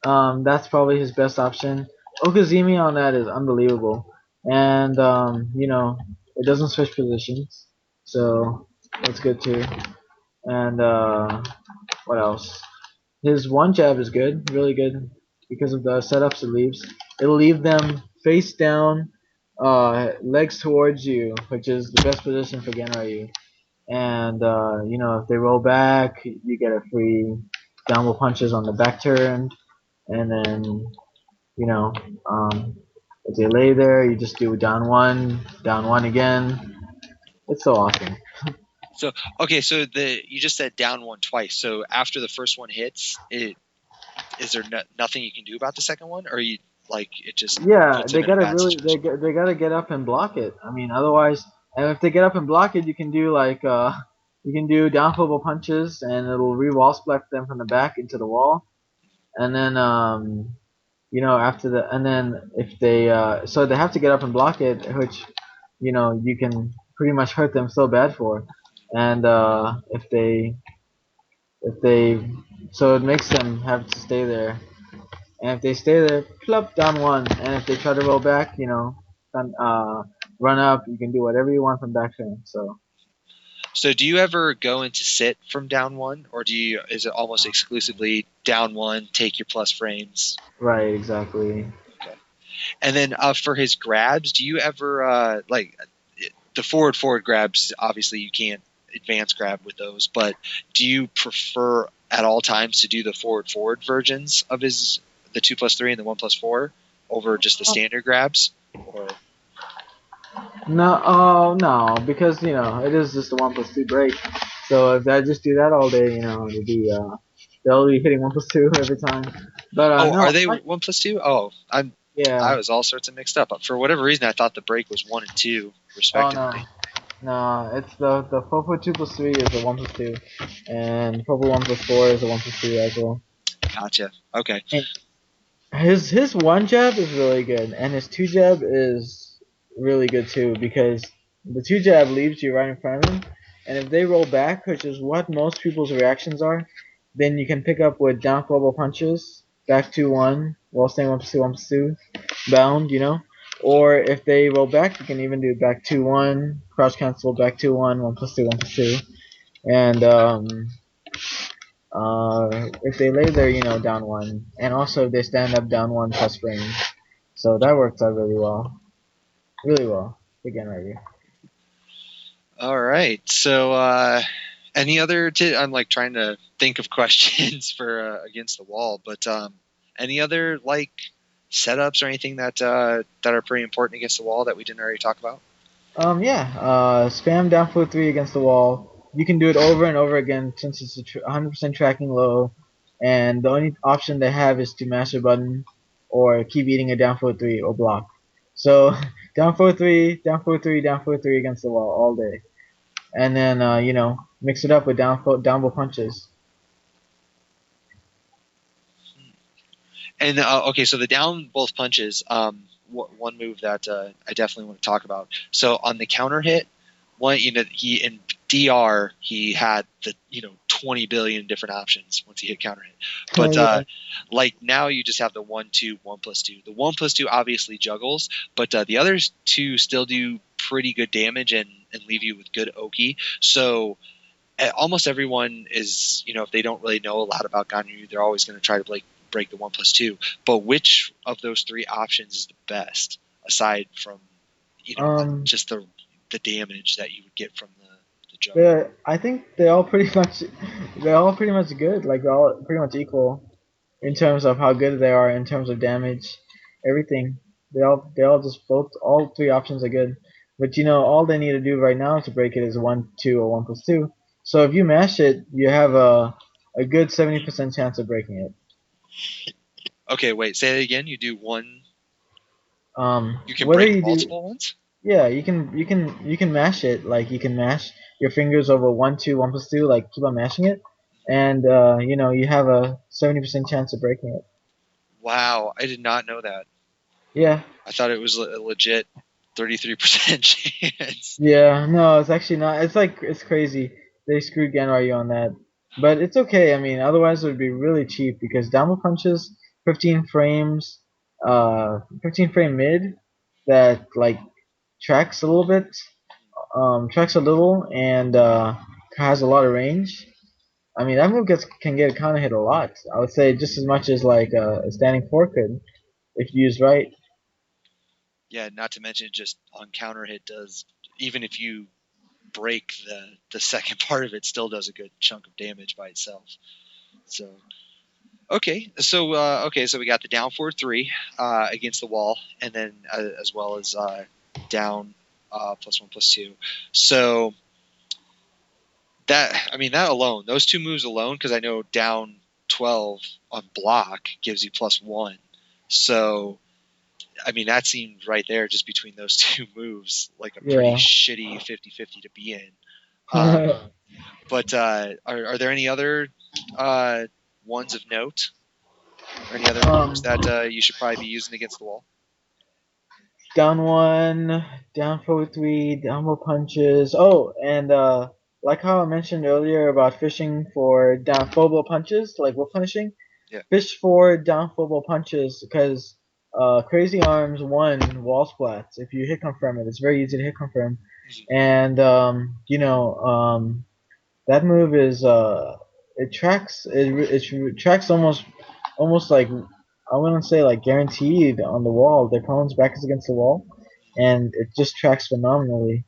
Speaker 2: That's probably his best option. Okazumi on that is unbelievable, and it doesn't switch positions, so that's good too. And what else? His one jab is good, really good, because of the setups it leaves. It'll leave them face down, legs towards you, which is the best position for Genryu. And if they roll back, you get a free downward punches on the back turn, and then you know um, if they lay there, you just do down one again. It's so awesome.
Speaker 1: So okay, so you just said down one twice. So after the first one hits, is there nothing you can do about the second one, or you like it just
Speaker 2: Yeah,
Speaker 1: puts him
Speaker 2: they
Speaker 1: in a
Speaker 2: gotta
Speaker 1: bad
Speaker 2: really
Speaker 1: situation?
Speaker 2: they gotta get up and block it. I mean, otherwise, and if they get up and block it, you can do you can do down football punches, and it'll re-wall splat them from the back into the wall, and then after the and then if they so they have to get up and block it, which you can pretty much hurt them so bad for, and if they so it makes them have to stay there, and if they stay there, plop down one, and if they try to roll back, then, run up, you can do whatever you want from back there. So
Speaker 1: So do you ever go into sit from down one, or is it almost exclusively down one, take your plus frames?
Speaker 2: right, exactly.
Speaker 1: Okay. And then for his grabs, do you ever the forward grabs? Obviously, you can't advance grab with those, but do you prefer at all times to do the forward versions of the 2+3 and the 1+4 over just the standard grabs? Or
Speaker 2: No, oh no, because it is just a 1+2 break. So if I just do that all day, it'll be they'll be hitting 1+2 every time. But
Speaker 1: Oh,
Speaker 2: no,
Speaker 1: are they 1+2? Oh, I
Speaker 2: yeah.
Speaker 1: was all sorts of mixed up. For whatever reason, I thought the break was 1 and 2
Speaker 2: Oh no,
Speaker 1: respectively.
Speaker 2: no, it's the 4+2+3 is a 1+2, and 4+1+4 is a 1+2 as well.
Speaker 1: Gotcha. Okay.
Speaker 2: And his one jab is really good, and his two jab is really good too because the two jab leaves you right in front of him, and if they roll back, which is what most people's reactions are, then you can pick up with down global punches, back 2-1, while staying 1+2, bound, Or if they roll back, you can even do back 2-1, cross cancel, back 2-1, 1+2, 1+2, and if they lay there, down one, and also if they stand up down one plus spring. So that works out really well. Again, right here.
Speaker 1: All right. So, any other? I'm like trying to think of questions for against the wall, but any other like setups or anything that are pretty important against the wall that we didn't already talk about?
Speaker 2: Yeah. Spam down foot three against the wall. You can do it over and over again since it's 100% tracking low, and the only option they have is to mash a button or keep eating a down foot three or block. So down foot three, down foot three, down foot three against the wall all day, and then mix it up with down bow punches.
Speaker 1: And okay, so the down both punches. One move that I definitely want to talk about. So on the counter hit, he in DR he had the 20 billion different options once he hit counter hit. But
Speaker 2: Yeah.
Speaker 1: like now you just have the 1-2 1+2. The 1+2 obviously juggles, but the others two still do pretty good damage and leave you with good Oki. So almost everyone is, if they don't really know a lot about Ganryu, they're always going to try to like break the 1+2. But which of those three options is the best, aside from,
Speaker 2: Um,
Speaker 1: just the damage that you would get from the juggle?
Speaker 2: I think they're all pretty much good. Like they're all pretty much equal in terms of how good they are in terms of damage, everything. They all just both all three options are good. But all they need to do right now to break it is 1-2 or 1+2. So if you mash it, you have a good 70% chance of breaking it.
Speaker 1: Okay, wait, say that again. You do one. You can
Speaker 2: Whether
Speaker 1: break
Speaker 2: you do
Speaker 1: multiple ones.
Speaker 2: Yeah, you can mash it like you can mash your fingers over 1-2 1+2 like keep on mashing it, and you have a 70% chance of breaking it.
Speaker 1: Wow, I did not know that.
Speaker 2: Yeah,
Speaker 1: I thought it was a legit 33% chance.
Speaker 2: yeah, no, it's actually not. It's crazy. They screwed Ganryu on that, but it's okay. I mean, otherwise it would be really cheap because downward punches 15 frames, 15 frame mid that like tracks a little bit, tracks a little and has a lot of range. I mean, that move can get a counter hit a lot. I would say just as much as like a standing four could, if used right.
Speaker 1: Yeah, not to mention just on counter hit does, even if you break the second part of it, still does a good chunk of damage by itself. So so we got the down 4-3 against the wall, and then as well as down +1+2. So that alone, those two moves alone, because I know down 12 on block gives you +1. So I mean, that seemed right there just between those two moves, like a pretty
Speaker 2: Yeah.
Speaker 1: shitty 50-50 to be in. Um, but are there any other ones of note, or any other
Speaker 2: um,
Speaker 1: moves that you should probably be using against the wall?
Speaker 2: down one, down forward three, down more punches. Oh, and like how I mentioned earlier about fishing for down fobo punches, like whip punishing.
Speaker 1: Yeah.
Speaker 2: Fish for down fobo punches because crazy arms one wall splats. If you hit confirm it, it's very easy to hit confirm, and that move is it tracks almost like I wouldn't say like guaranteed on the wall. The opponent's back is against the wall, and it just tracks phenomenally.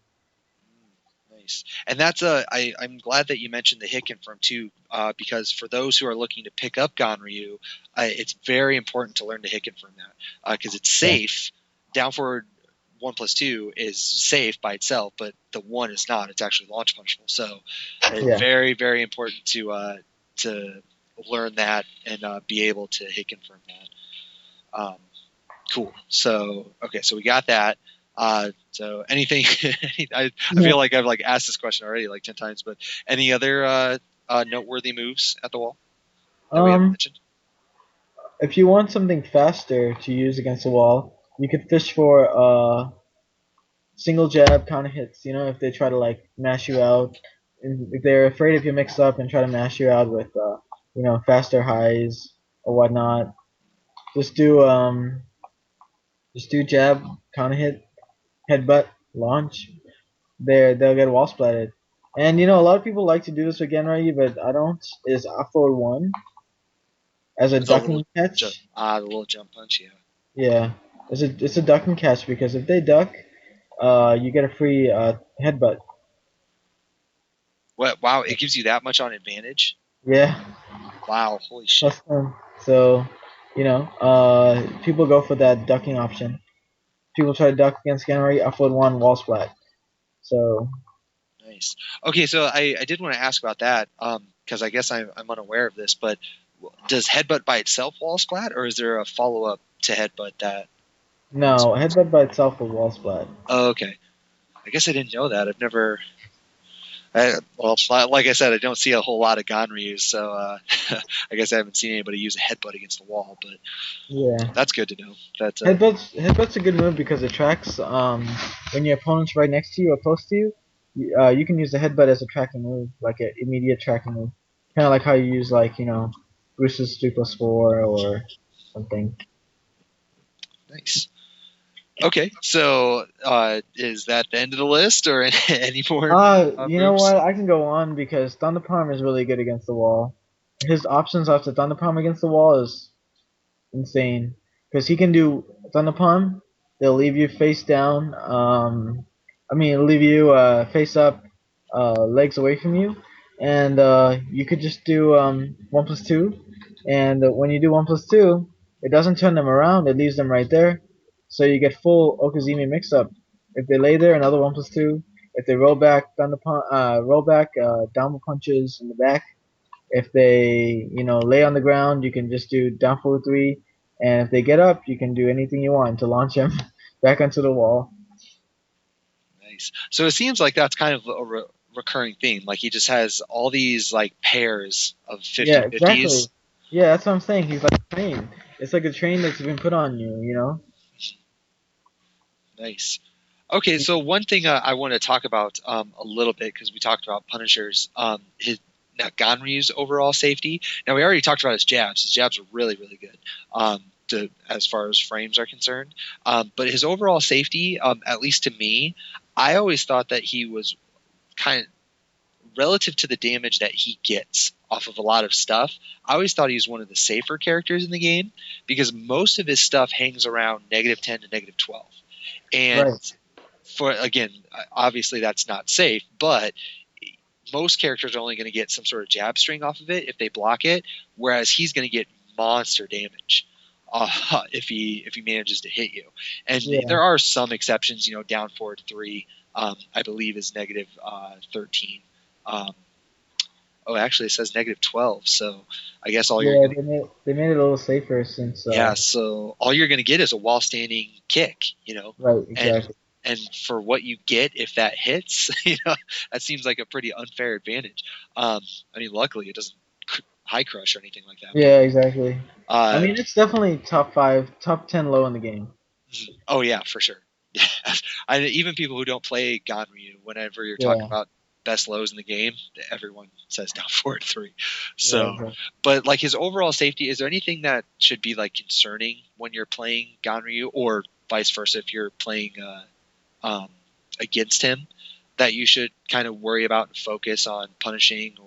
Speaker 1: Nice. And I'm glad that you mentioned the hit confirm too, because for those who are looking to pick up Ganryu, it's very important to learn to hit confirm that, because it's
Speaker 2: Yeah.
Speaker 1: safe. Down forward 1+2 is safe by itself, but the 1 is not. It's actually launch punishable. So it's
Speaker 2: Yeah.
Speaker 1: very, very important to learn that and be able to hit confirm that. Cool. So okay, so we got that. So anything? I feel like I've asked this question already 10 times, but any other noteworthy moves at the wall that we haven't mentioned?
Speaker 2: If you want something faster to use against the wall, you could fish for single jab kind of hits. If they try to mash you out, and if they're afraid if you mix up and try to mash you out with faster highs or whatnot, just do jab, counter hit, headbutt, launch. They'll get wall splatted. And a lot of people like to do this with Ganryu, but I don't. Is up forward one as a
Speaker 1: The little
Speaker 2: ducking catch.
Speaker 1: the little jump punch, yeah.
Speaker 2: Yeah, it's a ducking catch because if they duck, you get a free headbutt.
Speaker 1: What? Wow, it gives you that much on advantage.
Speaker 2: Yeah.
Speaker 1: Wow, holy shit.
Speaker 2: So, people go for that ducking option. People try to duck against Ganryu, upload one, wall splat. So.
Speaker 1: Nice. Okay, so I did want to ask about that because I guess I'm unaware of this, but does headbutt by itself wall splat, or is there a follow up to headbutt that?
Speaker 2: No, headbutt by itself will wall splat.
Speaker 1: Oh, okay. I guess I didn't know that. I've never. Well, like I said, I don't see a whole lot of Ganryus, so I guess I haven't seen anybody use a headbutt against the wall. But
Speaker 2: Yeah.
Speaker 1: that's good to know. That
Speaker 2: Headbutt's a good move because it tracks when your opponent's right next to you or close to you. You can use the headbutt as a tracking move, like an immediate tracking move, kind of like how you use Bruce's 3+4 or something.
Speaker 1: nice. Okay, so is that the end of the list, or any more
Speaker 2: You know
Speaker 1: moves?
Speaker 2: what? I can go on because Thunder Palm is really good against the wall. His options after Thunder Palm against the wall is insane because he can do Thunder Palm. They'll leave you face down. Leave you face up, legs away from you, and you could just do 1+2. And when you do 1+2, it doesn't turn them around. It leaves them right there, so you get full Okazumi mix-up. If they lay there, another 1+2. If they roll back, downward punches in the back. If they, lay on the ground, you can just do down forward 3. And if they get up, you can do anything you want to launch them back onto the wall.
Speaker 1: Nice. So it seems like that's kind of a recurring theme. Like he just has all these pairs of 50-50s.
Speaker 2: Yeah, exactly. Yeah, that's what I'm saying. He's like a train. It's like a train that's been put on you.
Speaker 1: Nice. Okay, so one thing I want to talk about a little bit because we talked about Punisher's Ganryu's overall safety. Now we already talked about his jabs. His jabs are really, really good as far as frames are concerned. But his overall safety, at least to me, I always thought that he was kind of relative to the damage that he gets off of a lot of stuff. I always thought he was one of the safer characters in the game because most of his stuff hangs around -10 to -12. And
Speaker 2: Right.
Speaker 1: for again, obviously that's not safe, but most characters are only going to get some sort of jab string off of it if they block it, whereas he's going to get monster damage if he manages to hit you. And
Speaker 2: Yeah.
Speaker 1: there are some exceptions, down forward 3, I believe is -13. Actually, it says -12, so I guess all you're
Speaker 2: Yeah,
Speaker 1: going to
Speaker 2: they made it a little safer since.
Speaker 1: yeah, so all you're going to get is a wall standing kick,
Speaker 2: Right.
Speaker 1: and
Speaker 2: Exactly.
Speaker 1: and for what you get if that hits, that seems like a pretty unfair advantage. Luckily it doesn't high crush or anything like that.
Speaker 2: Yeah. Exactly.
Speaker 1: But,
Speaker 2: It's definitely top 5, top 10 low in the game.
Speaker 1: oh yeah, for sure. Even people who don't play Ganryu, whenever you're talking
Speaker 2: Yeah.
Speaker 1: about best lows in the game, everyone says down forward 3. So,
Speaker 2: Yeah. Exactly.
Speaker 1: but his overall safety, is there anything that should be concerning when you're playing Ganryu, or vice versa if you're playing against him, that you should kind of worry about and focus on punishing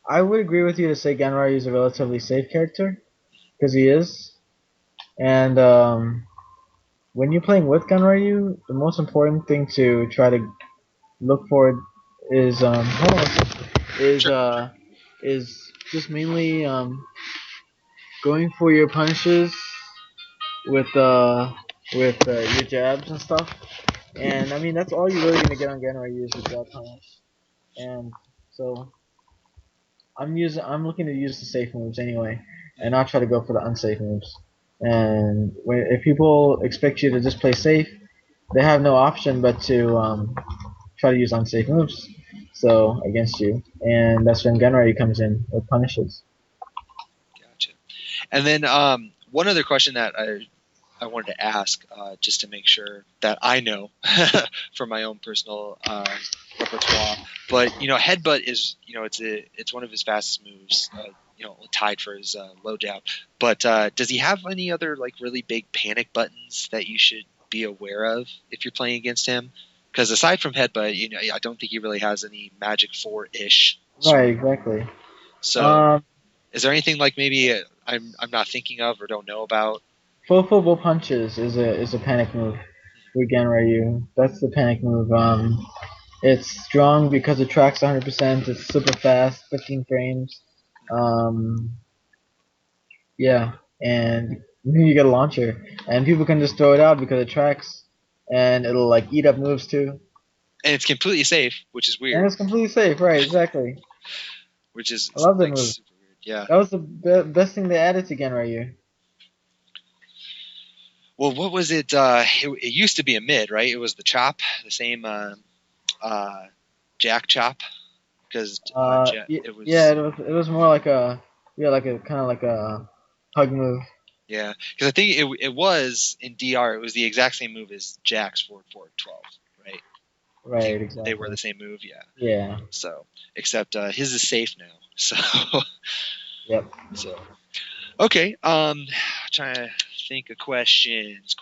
Speaker 2: I would agree with you to say Ganryu is a relatively safe character because he is. And when you're playing with Ganryu, the most important thing to try to look for is hold on, is
Speaker 1: Sure.
Speaker 2: is just mainly going for your punishes with with your jabs and stuff. And I mean, that's all you're really gonna get on Ganryu is the jab punish. And so I'm looking to use the safe moves anyway, and not try to go for the unsafe moves. And if people expect you to just play safe, they have no option but to try to use unsafe moves. So against you, and that's when Ganryu comes in with punishes.
Speaker 1: Gotcha. And then one other question that I wanted to ask, just to make sure that I know for my own personal repertoire. But headbutt is it's one of his fastest moves. Tied for his low jab. But does he have any other like really big panic buttons that you should be aware of if you're playing against him? Because aside from headbutt, I don't think he really has any Magic 4-ish.
Speaker 2: Right, exactly.
Speaker 1: So, is there anything like maybe I'm not thinking of or don't know about?
Speaker 2: Full football punches is a panic move with Ganryu. That's the panic move. It's strong because it tracks 100%. It's super fast, 15 frames. Um, yeah, and you get a launcher, and people can just throw it out because it tracks, and it'll like eat up moves too.
Speaker 1: And it's completely safe, which is
Speaker 2: And
Speaker 1: weird.
Speaker 2: it's completely safe, right? Exactly.
Speaker 1: Which is
Speaker 2: I love that
Speaker 1: like
Speaker 2: move.
Speaker 1: super weird. Yeah.
Speaker 2: That was the best thing they added to Ganryu.
Speaker 1: Well, what was it? It used to be a mid, right? It was the chop, the same jack chop, because it
Speaker 2: Yeah,
Speaker 1: was
Speaker 2: it was more like a like a kind of like a hug move.
Speaker 1: yeah. Because I think it was in DR. It was the exact same move as Jack's forward forward 12, right? I think
Speaker 2: Right,
Speaker 1: they were
Speaker 2: exactly.
Speaker 1: the same move. Yeah.
Speaker 2: Yeah.
Speaker 1: So except his is safe now. So
Speaker 2: Yep.
Speaker 1: so okay. Trying to think of questions.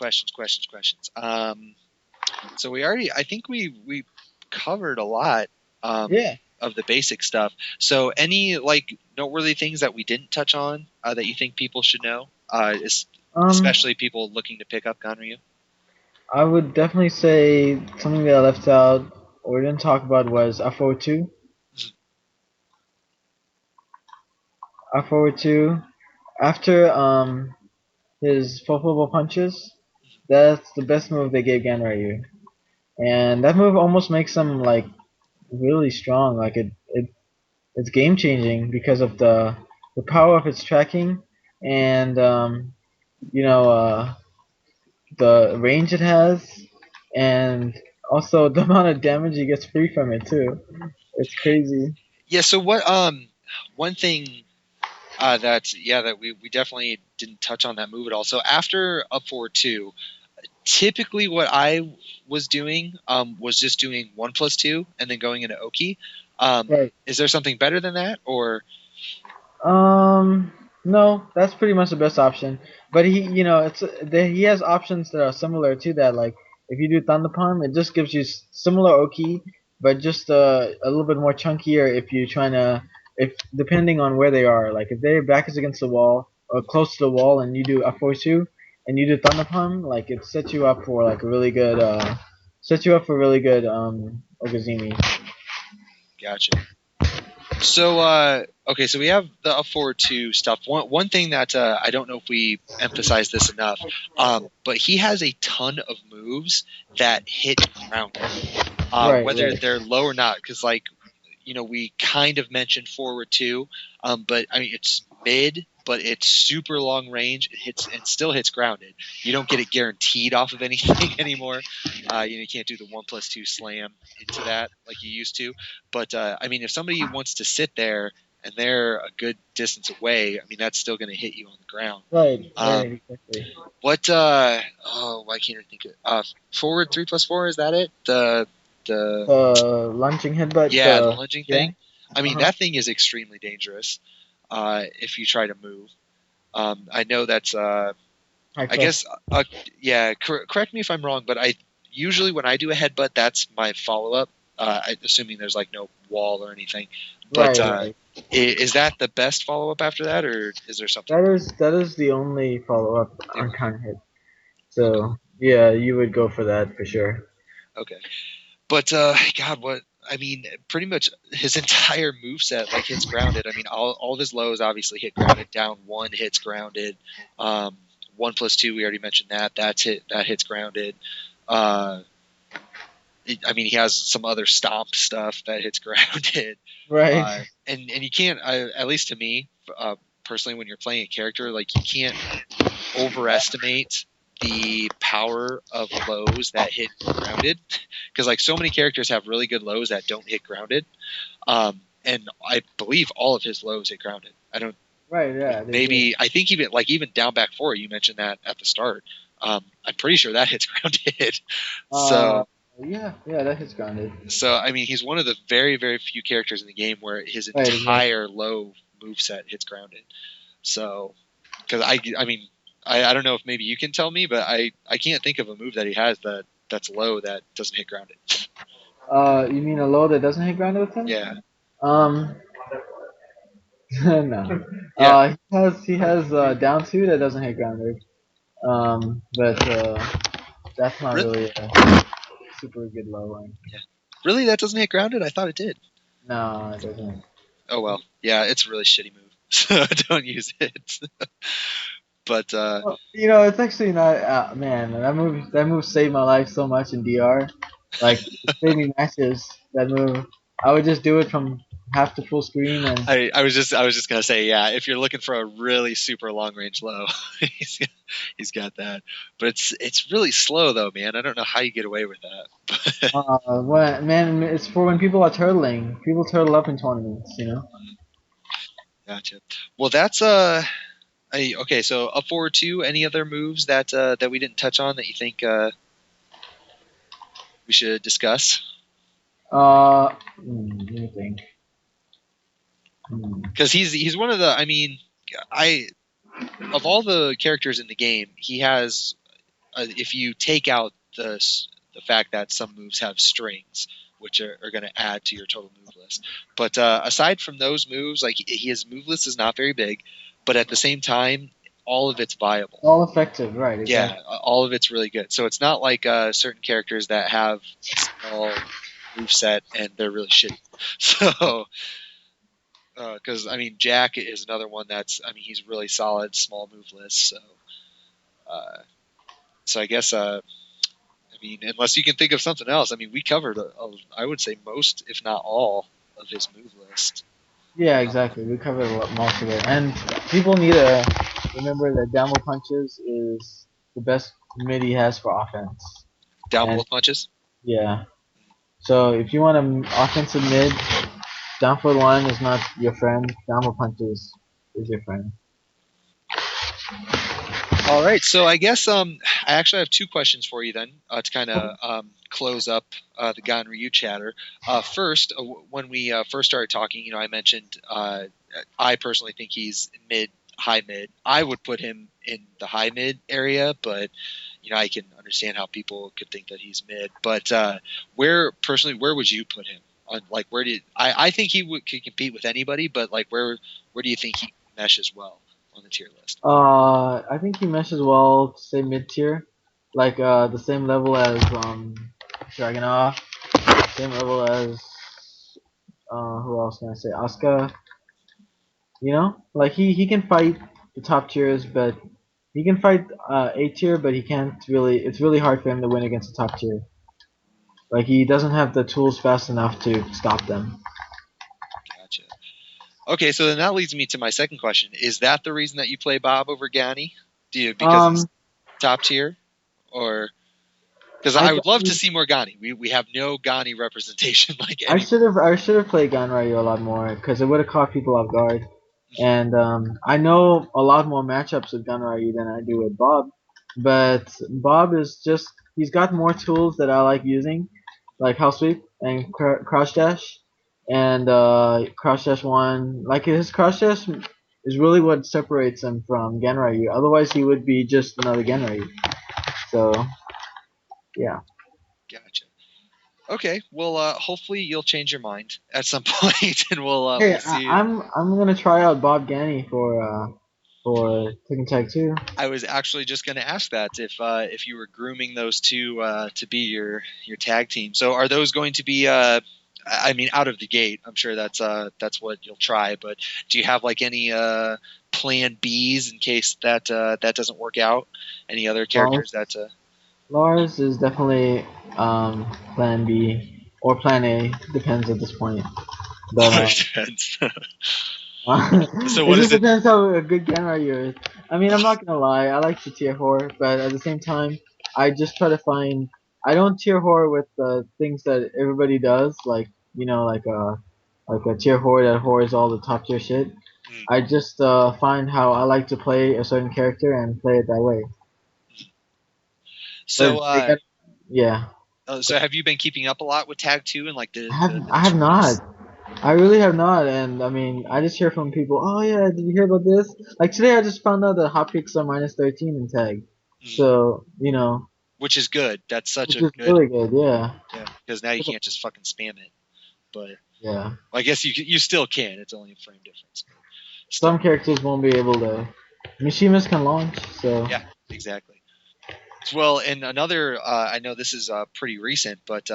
Speaker 1: So I think we covered a lot
Speaker 2: Yeah.
Speaker 1: of the basic stuff. So any like noteworthy things that we didn't touch on that you think people should know,
Speaker 2: Um,
Speaker 1: especially people looking to pick up Ganryu?
Speaker 2: I would definitely say something that I left out or didn't talk about was F42. F42. After his full football punches, that's the best move they gave Ganryu. And that move almost makes him like really strong. Like it's game changing because of the power of its tracking and you know the range it has and also the amount of damage he gets free from it too. It's crazy.
Speaker 1: Yeah. So what? One thing that we definitely didn't touch on that move at all. So after up forward two, typically what I was doing was just doing 1+2 and then going into Oki.
Speaker 2: Right.
Speaker 1: Is there something better than that, or
Speaker 2: Um, no, that's pretty much the best option. But he has options that are similar to that. Like if you do Thunder Palm, it just gives you similar Oki, but just a little bit more chunkier. If you're trying to, if depending on where they are, like if their back is against the wall or close to the wall, and you do F42 and you do Thunder Palm, like it sets you up for like a really good, Ogazimi.
Speaker 1: gotcha? So okay, so we have the up forward two stuff. One thing that I don't know if we emphasize this enough, but he has a ton of moves that hit ground,
Speaker 2: Right,
Speaker 1: whether
Speaker 2: right,
Speaker 1: they're low or not. Because like we kind of mentioned forward two, but I mean it's mid, but it's super long range. It hits and still hits grounded. You don't get it guaranteed off of anything anymore. You can't do the 1+2 slam into that like you used to. But I mean, if somebody wants to sit there and they're a good distance away, I mean that's still going to hit you on the ground.
Speaker 2: right, right, exactly.
Speaker 1: What? Why can't I think of? Forward 3+4, is that it? The
Speaker 2: Lunging headbutt.
Speaker 1: Yeah, the lunging
Speaker 2: Yeah.
Speaker 1: thing. I mean,
Speaker 2: Uh-huh.
Speaker 1: that thing is extremely dangerous if you try to move. I know that's,
Speaker 2: High
Speaker 1: I
Speaker 2: crush.
Speaker 1: guess, yeah, correct me if I'm wrong, but I usually when I do a headbutt, that's my follow up, assuming there's like no wall or anything. But
Speaker 2: Right, right.
Speaker 1: is that the best follow up after that, or is there something
Speaker 2: That is the only follow up
Speaker 1: the
Speaker 2: on
Speaker 1: only
Speaker 2: counter hit.
Speaker 1: Okay,
Speaker 2: So yeah, you would go for that for sure.
Speaker 1: okay. But God, what I mean, pretty much his entire moveset like hits grounded. I mean, all of his lows obviously hit grounded. Down one hits grounded. Um, 1+2, we already mentioned that. That hits grounded. He has some other stomp stuff that hits grounded.
Speaker 2: Right.
Speaker 1: And you can't, at least to me, personally, when you're playing a character, like, you can't overestimate the power of lows that hit grounded, because like so many characters have really good lows that don't hit grounded. And I believe all of his lows hit grounded. I don't.
Speaker 2: Right. Yeah.
Speaker 1: Maybe I think even down back 4, you mentioned that at the start. I'm pretty sure that hits grounded. So
Speaker 2: Yeah, that hits grounded.
Speaker 1: So he's one of the very, very few characters in the game where his entire low moveset hits grounded. So, because I don't know if maybe you can tell me, but I can't think of a move that he has that's low that doesn't hit grounded.
Speaker 2: You mean a low that doesn't hit grounded with him?
Speaker 1: Yeah.
Speaker 2: No.
Speaker 1: Yeah.
Speaker 2: He has down 2 that doesn't hit grounded. But that's not really a super good low line.
Speaker 1: Yeah. Really, that doesn't hit grounded? I thought it did.
Speaker 2: No, it doesn't.
Speaker 1: Oh well. Yeah, it's a really shitty move, so don't use it. But
Speaker 2: well, it's actually not. Man, that move saved my life so much in DR. Like, it saved me matches. That move. I would just do it from half to full screen, and
Speaker 1: I was just gonna say, yeah, if you're looking for a really super long range low, he's got that. But it's really slow though, man. I don't know how you get away with that.
Speaker 2: man, it's for when people are turtling. People turtle up in tournaments,
Speaker 1: Gotcha. Well, that's okay. So up forward 2. Any other moves that we didn't touch on that you think we should discuss?
Speaker 2: Let me think.
Speaker 1: Because he's one of the. Of all the characters in the game, he has. If you take out the fact that some moves have strings, which are going to add to your total move list. But aside from those moves, like his move list is not very big, but at the same time, all of it's viable.
Speaker 2: All effective, right? Exactly.
Speaker 1: Yeah, all of it's really good. So it's not like certain characters that have a small move set and they're really shitty. So, because Jack is another one that's he's really solid small move list. So I guess unless you can think of something else, we covered I would say most, if not all, of his move list.
Speaker 2: Yeah, exactly. We covered most of it, and people need to remember that downward punches is the best mid he has for offense.
Speaker 1: Down punches.
Speaker 2: Yeah. So if you want an offensive mid, down forward 1 is not your friend. Downward punches is your friend.
Speaker 1: All right, so I guess I actually have 2 questions for you then to kind of close up the Ganryu chatter. First, when we first started talking, I mentioned I personally think he's high mid. I would put him in the high mid area, but I can understand how people could think that he's mid. But where would you put him? On where I think he could compete with anybody, but where do you think he meshes well on the tier list?
Speaker 2: I think he meshes well, say mid tier, the same level as Dragunov, same level as who else can I say? Asuka. He can fight the top tiers, but he can fight A tier, but he can't really. It's really hard for him to win against the top tier. He doesn't have the tools fast enough to stop them.
Speaker 1: Gotcha. Okay, so then that leads me to my second question. Is that the reason that you play Bob over Gani? Because it's top tier? Or because I would love to see more Gani. We have no Gani representation
Speaker 2: I should have played Ganryu a lot more because it would have caught people off guard. And I know a lot more matchups with Ganryu than I do with Bob. But Bob is he's got more tools that I like using, like House Sweep and Crouch Dash. And Crouch Dash 1, his Crouch Dash is really what separates him from Ganryu. Otherwise, he would be just another Ganryu. So, yeah.
Speaker 1: Gotcha. Okay, well, hopefully you'll change your mind at some point, and we'll see.
Speaker 2: I'm gonna try out Bob Ganny for Tekken Tag 2.
Speaker 1: I was actually just going to ask that if you were grooming those two to be your tag team. So are those going to be? Out of the gate, I'm sure that's what you'll try. But do you have any plan Bs in case that that doesn't work out? Any other
Speaker 2: Lars,
Speaker 1: characters that
Speaker 2: Lars is definitely plan B or plan A, depends at this point. But
Speaker 1: depends. So
Speaker 2: it
Speaker 1: what
Speaker 2: just
Speaker 1: is it?
Speaker 2: depends how good Ganryu is. I mean, I'm not gonna lie, I like to tier whore, but at the same time, I just try to find. I don't tier whore with the things that everybody does, like like a tier whore that whores all the top tier shit.
Speaker 1: Mm.
Speaker 2: I just find how I like to play a certain character and play it that way. But
Speaker 1: So
Speaker 2: they got, yeah.
Speaker 1: so have you been keeping up a lot with Tag 2 and like the
Speaker 2: I
Speaker 1: news
Speaker 2: have
Speaker 1: release?
Speaker 2: not. I really have not, and I mean, I just hear from people. Oh yeah, did you hear about this? Like today, I just found out that hotpicks are -13 in tag.
Speaker 1: Mm.
Speaker 2: So
Speaker 1: Which is good. That's such
Speaker 2: which
Speaker 1: a
Speaker 2: is
Speaker 1: good,
Speaker 2: really good. Yeah,
Speaker 1: yeah, because now you can't just fucking spam it. But
Speaker 2: yeah.
Speaker 1: I guess you still can. It's only a frame difference. But
Speaker 2: Some
Speaker 1: still,
Speaker 2: characters won't be able to. Mishimas can launch, so
Speaker 1: yeah, exactly. Well, and another, I know this is pretty recent, but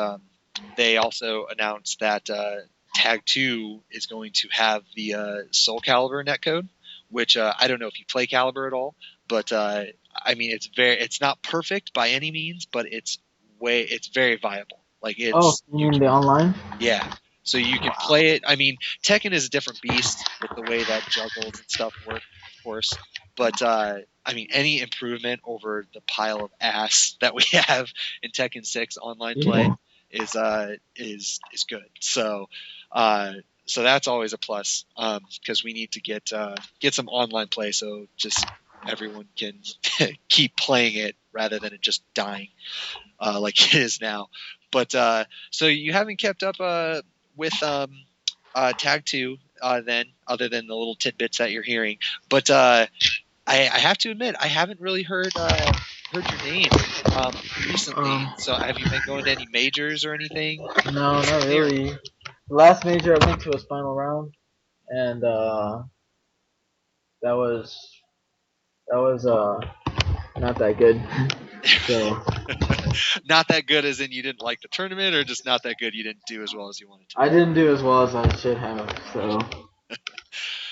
Speaker 1: they also announced that Tag 2 is going to have the Soul Calibur netcode, which I don't know if you play Calibur at all, but I mean it's not perfect by any means, but it's very viable. Like
Speaker 2: oh,
Speaker 1: it's
Speaker 2: you mean the online?
Speaker 1: yeah. So you can play it. I mean, Tekken is a different beast with the way that juggles and stuff work, of course. But I mean, any improvement over the pile of ass that we have in Tekken 6 online play
Speaker 2: Yeah.
Speaker 1: is good. So so that's always a plus because we need to get some online play so just everyone can keep playing it rather than it just dying like it is now. But so you haven't kept up with Tag 2 then, other than the little tidbits that you're hearing. But I have to admit, I haven't really heard your name recently.
Speaker 2: Um,
Speaker 1: So have you been going to any majors or anything
Speaker 2: no, not
Speaker 1: recently? Or
Speaker 2: really. The last major I went to was final round, and that was that was not that good. So
Speaker 1: not that good as in you didn't like the tournament, or just not that good you didn't do as well as you wanted to?
Speaker 2: I didn't do as well as I should have. So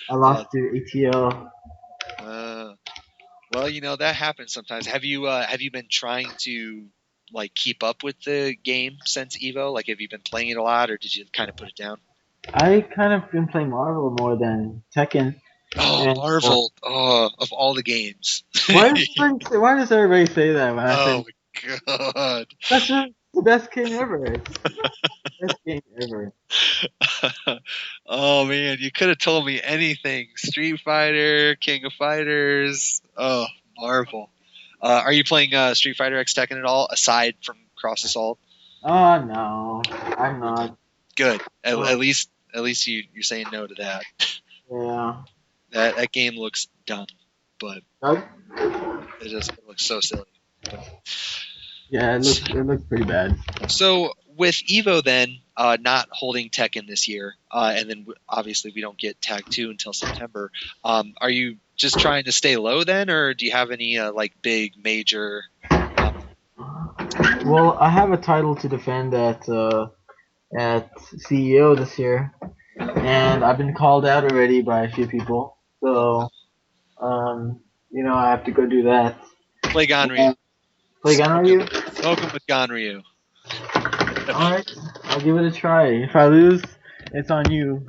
Speaker 2: I
Speaker 1: Uh,
Speaker 2: lost to ATL.
Speaker 1: uh, Well, that happens sometimes. Have you been trying to like keep up with the game since Evo? Like, have you been playing it a lot, or did you kind of put it down?
Speaker 2: I kind of been playing Marvel more than Tekken.
Speaker 1: Oh,
Speaker 2: And
Speaker 1: Marvel! Oh, of all the games.
Speaker 2: why does everybody say that when I say
Speaker 1: Oh my god!
Speaker 2: that's just the best game ever? It's the best game ever.
Speaker 1: Oh man, you could have told me anything. Street Fighter, King of Fighters. Oh, Marvel. Are you playing Street Fighter X Tekken at all, aside from Cross Assault?
Speaker 2: Oh no, I'm
Speaker 1: Okay,
Speaker 2: not.
Speaker 1: good.
Speaker 2: Oh,
Speaker 1: At least you're saying no to that.
Speaker 2: yeah.
Speaker 1: That game looks dumb, but
Speaker 2: Doug?
Speaker 1: it looks so silly. But
Speaker 2: Yeah, it looks pretty bad.
Speaker 1: so with Evo then not holding Tekken this year, and then obviously we don't get Tag 2 until September. Are you just trying to stay low then, or do you have any like big major? Uh,
Speaker 2: Well, I have a title to defend at CEO this year, and I've been called out already by a few people.
Speaker 1: oh wow!
Speaker 2: So I have to go do that.
Speaker 1: Play Ganryu.
Speaker 2: And play Ganryu?
Speaker 1: Smoke him with Ganryu.
Speaker 2: Alright, I'll give it a try. If I lose, it's on you.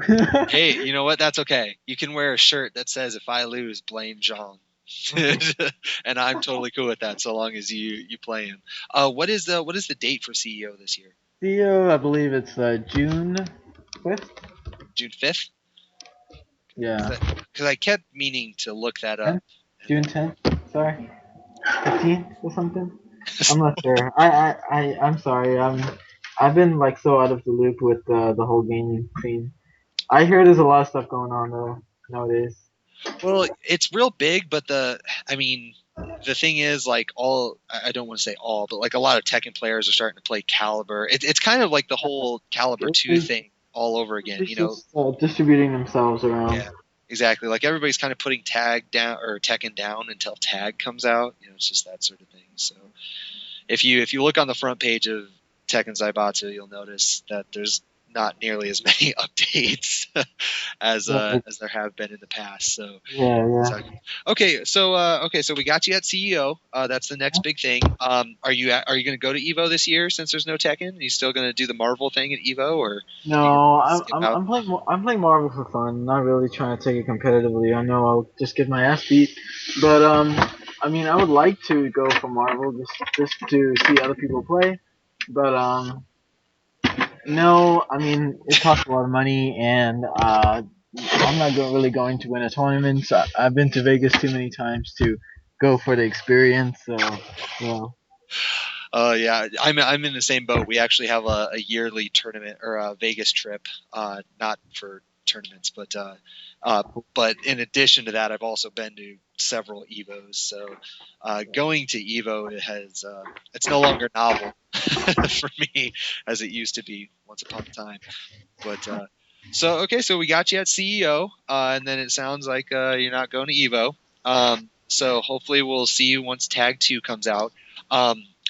Speaker 1: Hey, you know what? That's okay. You can wear a shirt that says "If I lose, blame Zhang," and I'm totally cool with that, so long as you play him. What is the date for CEO this year?
Speaker 2: CEO, I believe it's June 5th?
Speaker 1: June 5th?
Speaker 2: Yeah.
Speaker 1: Because I kept meaning to look that up.
Speaker 2: 10th? June 10th? Sorry. 15th or something? I'm not sure. I'm sorry. I've been like so out of the loop with the whole gaming scene. I hear there's a lot of stuff going on though nowadays.
Speaker 1: Well, it's real big, but I mean, the thing is, like, I don't want to say all, but like a lot of Tekken players are starting to play Caliber. It's kind of like the whole Caliber 2
Speaker 2: Everybody's,
Speaker 1: thing all over again,
Speaker 2: everybody's just distributing themselves around.
Speaker 1: Yeah, exactly. Like everybody's kind of putting Tag down or Tekken down until Tag comes out. It's just that sort of thing. So if you look on the front page of Tekken Zaibatsu, you'll notice that there's not nearly as many updates as there have been in the past. So
Speaker 2: Yeah.
Speaker 1: so we got you at CEO. That's the next big thing. Are you going to go to Evo this year since there's no Tekken? Are you still going to do the Marvel thing at Evo, or are you going
Speaker 2: No,
Speaker 1: to skip out?
Speaker 2: I'm playing Marvel for fun. Not really trying to take it competitively. I know I'll just get my ass beat, but I mean, I would like to go for Marvel just to see other people play, but no, I mean it costs a lot of money, and I'm not really going to win a tournament. So I've been to Vegas too many times to go for the experience. So, yeah.
Speaker 1: Yeah, I'm in the same boat. We actually have a yearly tournament or a Vegas trip, not for tournaments, but in addition to that, I've also been to several Evos. So going to Evo it's no longer novel for me as it used to be once upon a time. But so we got you at CEO, and then it sounds like you're not going to Evo. So hopefully we'll see you once Tag 2 comes out.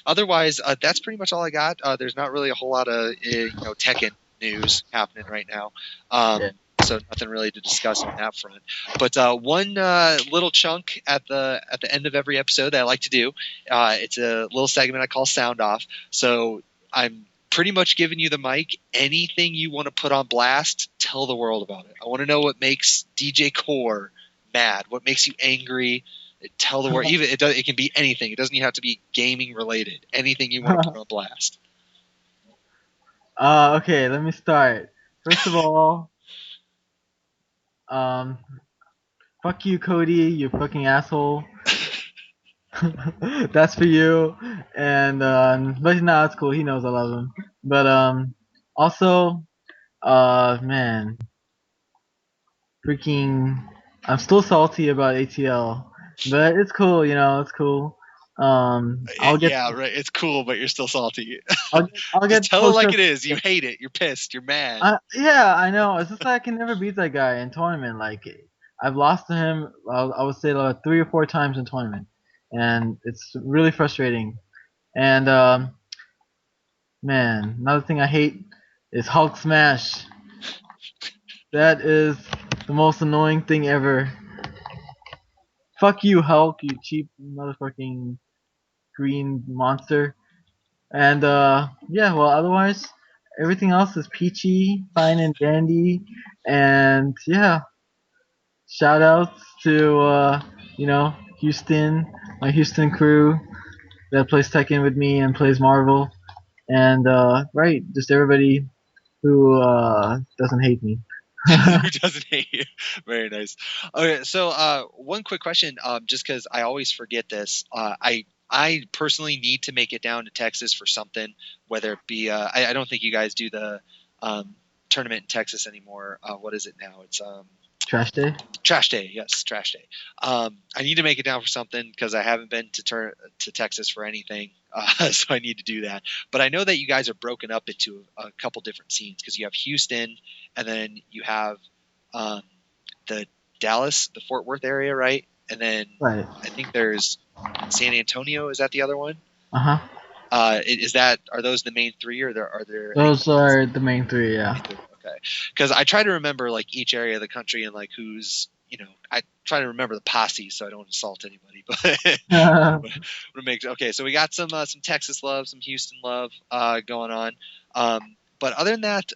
Speaker 1: Otherwise, that's pretty much all I got. There's not really a whole lot of Tekken news happening right now.
Speaker 2: Yeah.
Speaker 1: So nothing really to discuss on that front. But one little chunk at the end of every episode that I like to do, it's a little segment I call Sound Off. So I'm pretty much giving you the mic. Anything you want to put on blast, tell the world about it. I want to know what makes DJ Core mad, what makes you angry. Tell the world. Even it can be anything. It doesn't even have to be gaming related. Anything you want to put on blast.
Speaker 2: Okay, let me start. First of all, um, fuck you, Cody, you fucking asshole. That's for you. And but no, it's cool. He knows I love him. But also, man, freaking, I'm still salty about ATL, but it's cool. It's cool. I'll get,
Speaker 1: Yeah, right. It's cool, but you're still salty.
Speaker 2: I'll
Speaker 1: Just
Speaker 2: get
Speaker 1: tell it
Speaker 2: post
Speaker 1: like
Speaker 2: up.
Speaker 1: it is. You hate it. You're pissed. You're mad.
Speaker 2: Yeah, I know. It's just like I can never beat that guy in tournament. Like I've lost to him. I would say like 3 or 4 times in tournament, and it's really frustrating. And man, another thing I hate is Hulk Smash. That is the most annoying thing ever. Fuck you, Hulk, you cheap motherfucking green monster. And yeah, well, otherwise everything else is peachy, fine and dandy, and yeah, shout outs to Houston, my Houston crew that plays Tekken with me and plays Marvel, and right, just everybody who doesn't hate me.
Speaker 1: Who doesn't hate you? Very nice. Okay, so one quick question, just because I always forget this. I personally need to make it down to Texas for something, whether it be I don't think you guys do the tournament in Texas anymore. What is it now? It's
Speaker 2: Trash day.
Speaker 1: Trash Day. Yes, Trash Day. I need to make it down for something because I haven't been to Texas for anything, so I need to do that. But I know that you guys are broken up into a couple different scenes because you have Houston, and then you have the Dallas, the Fort Worth area, right? And then
Speaker 2: Right.
Speaker 1: I think there's San Antonio. Is that the other one?
Speaker 2: Uh huh.
Speaker 1: Are those the main three, or are there any
Speaker 2: Those are the main three. Yeah.
Speaker 1: Okay, because I try to remember like each area of the country and like who's I try to remember the posse so I don't insult anybody. But make okay. So we got some Texas love, some Houston love going on. But other than that,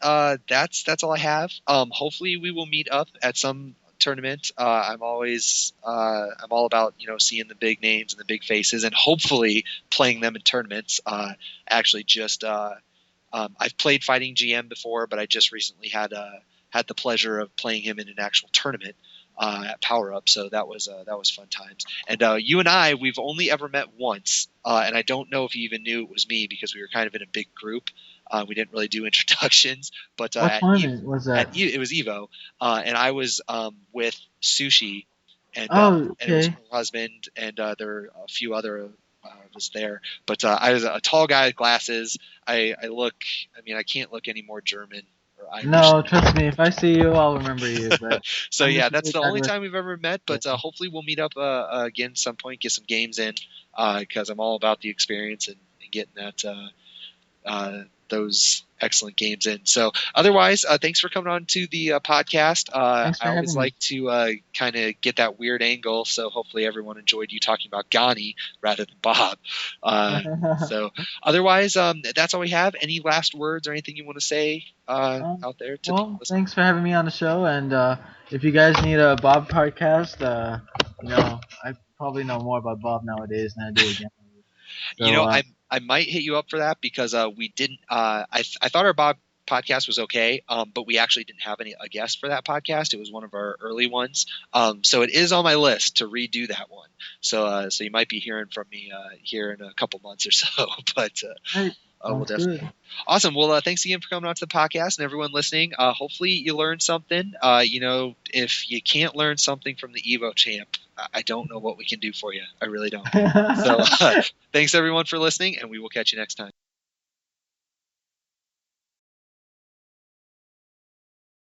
Speaker 1: that's all I have. Hopefully we will meet up at some tournament. I'm all about seeing the big names and the big faces and hopefully playing them in tournaments. Actually, just I've played Fighting GM before, but I just recently had the pleasure of playing him in an actual tournament at Power Up, so that was fun times. And you and we've only ever met once, and I don't know if you even knew it was me because we were kind of in a big group. We didn't really do introductions, but
Speaker 2: What tournament was that?
Speaker 1: it was Evo, and I was with Sushi,
Speaker 2: Oh,
Speaker 1: and it was her
Speaker 2: okay.
Speaker 1: husband, and there were a few other was there. But I was a tall guy with glasses. I look. I mean, I can't look any more German or Irish.
Speaker 2: No, trust me. If I see you, I'll remember you. But
Speaker 1: So
Speaker 2: I'm
Speaker 1: yeah,
Speaker 2: just a
Speaker 1: that's
Speaker 2: big
Speaker 1: the
Speaker 2: guy
Speaker 1: only
Speaker 2: with.
Speaker 1: time we've ever met. But hopefully we'll meet up again some point, get some games in, because I'm all about the experience and getting that those excellent games in. So otherwise, thanks for coming on to the podcast.
Speaker 2: Thanks
Speaker 1: I
Speaker 2: for
Speaker 1: always
Speaker 2: having me.
Speaker 1: like to kind of get that weird angle, so hopefully everyone enjoyed you talking about Gani rather than Bob. So otherwise, that's all we have. Any last words or anything you want to say out there to people
Speaker 2: Well,
Speaker 1: listening?
Speaker 2: thanks for having me on the show, and if you guys need a Bob podcast, I probably know more about Bob nowadays than I do again.
Speaker 1: You
Speaker 2: So,
Speaker 1: know, I might hit you up for that because we didn't. I thought our Bob podcast was okay, but we actually didn't have a guest for that podcast. It was one of our early ones, so it is on my list to redo that one. So you might be hearing from me here in a couple months or so. But
Speaker 2: great,
Speaker 1: we'll
Speaker 2: sounds
Speaker 1: definitely.
Speaker 2: good.
Speaker 1: Awesome. Well, thanks again for coming on to the podcast and everyone listening. Hopefully you learned something. If you can't learn something from the Evo champ, I don't know what we can do for you. I really don't. So thanks everyone for listening, and we will catch you next time.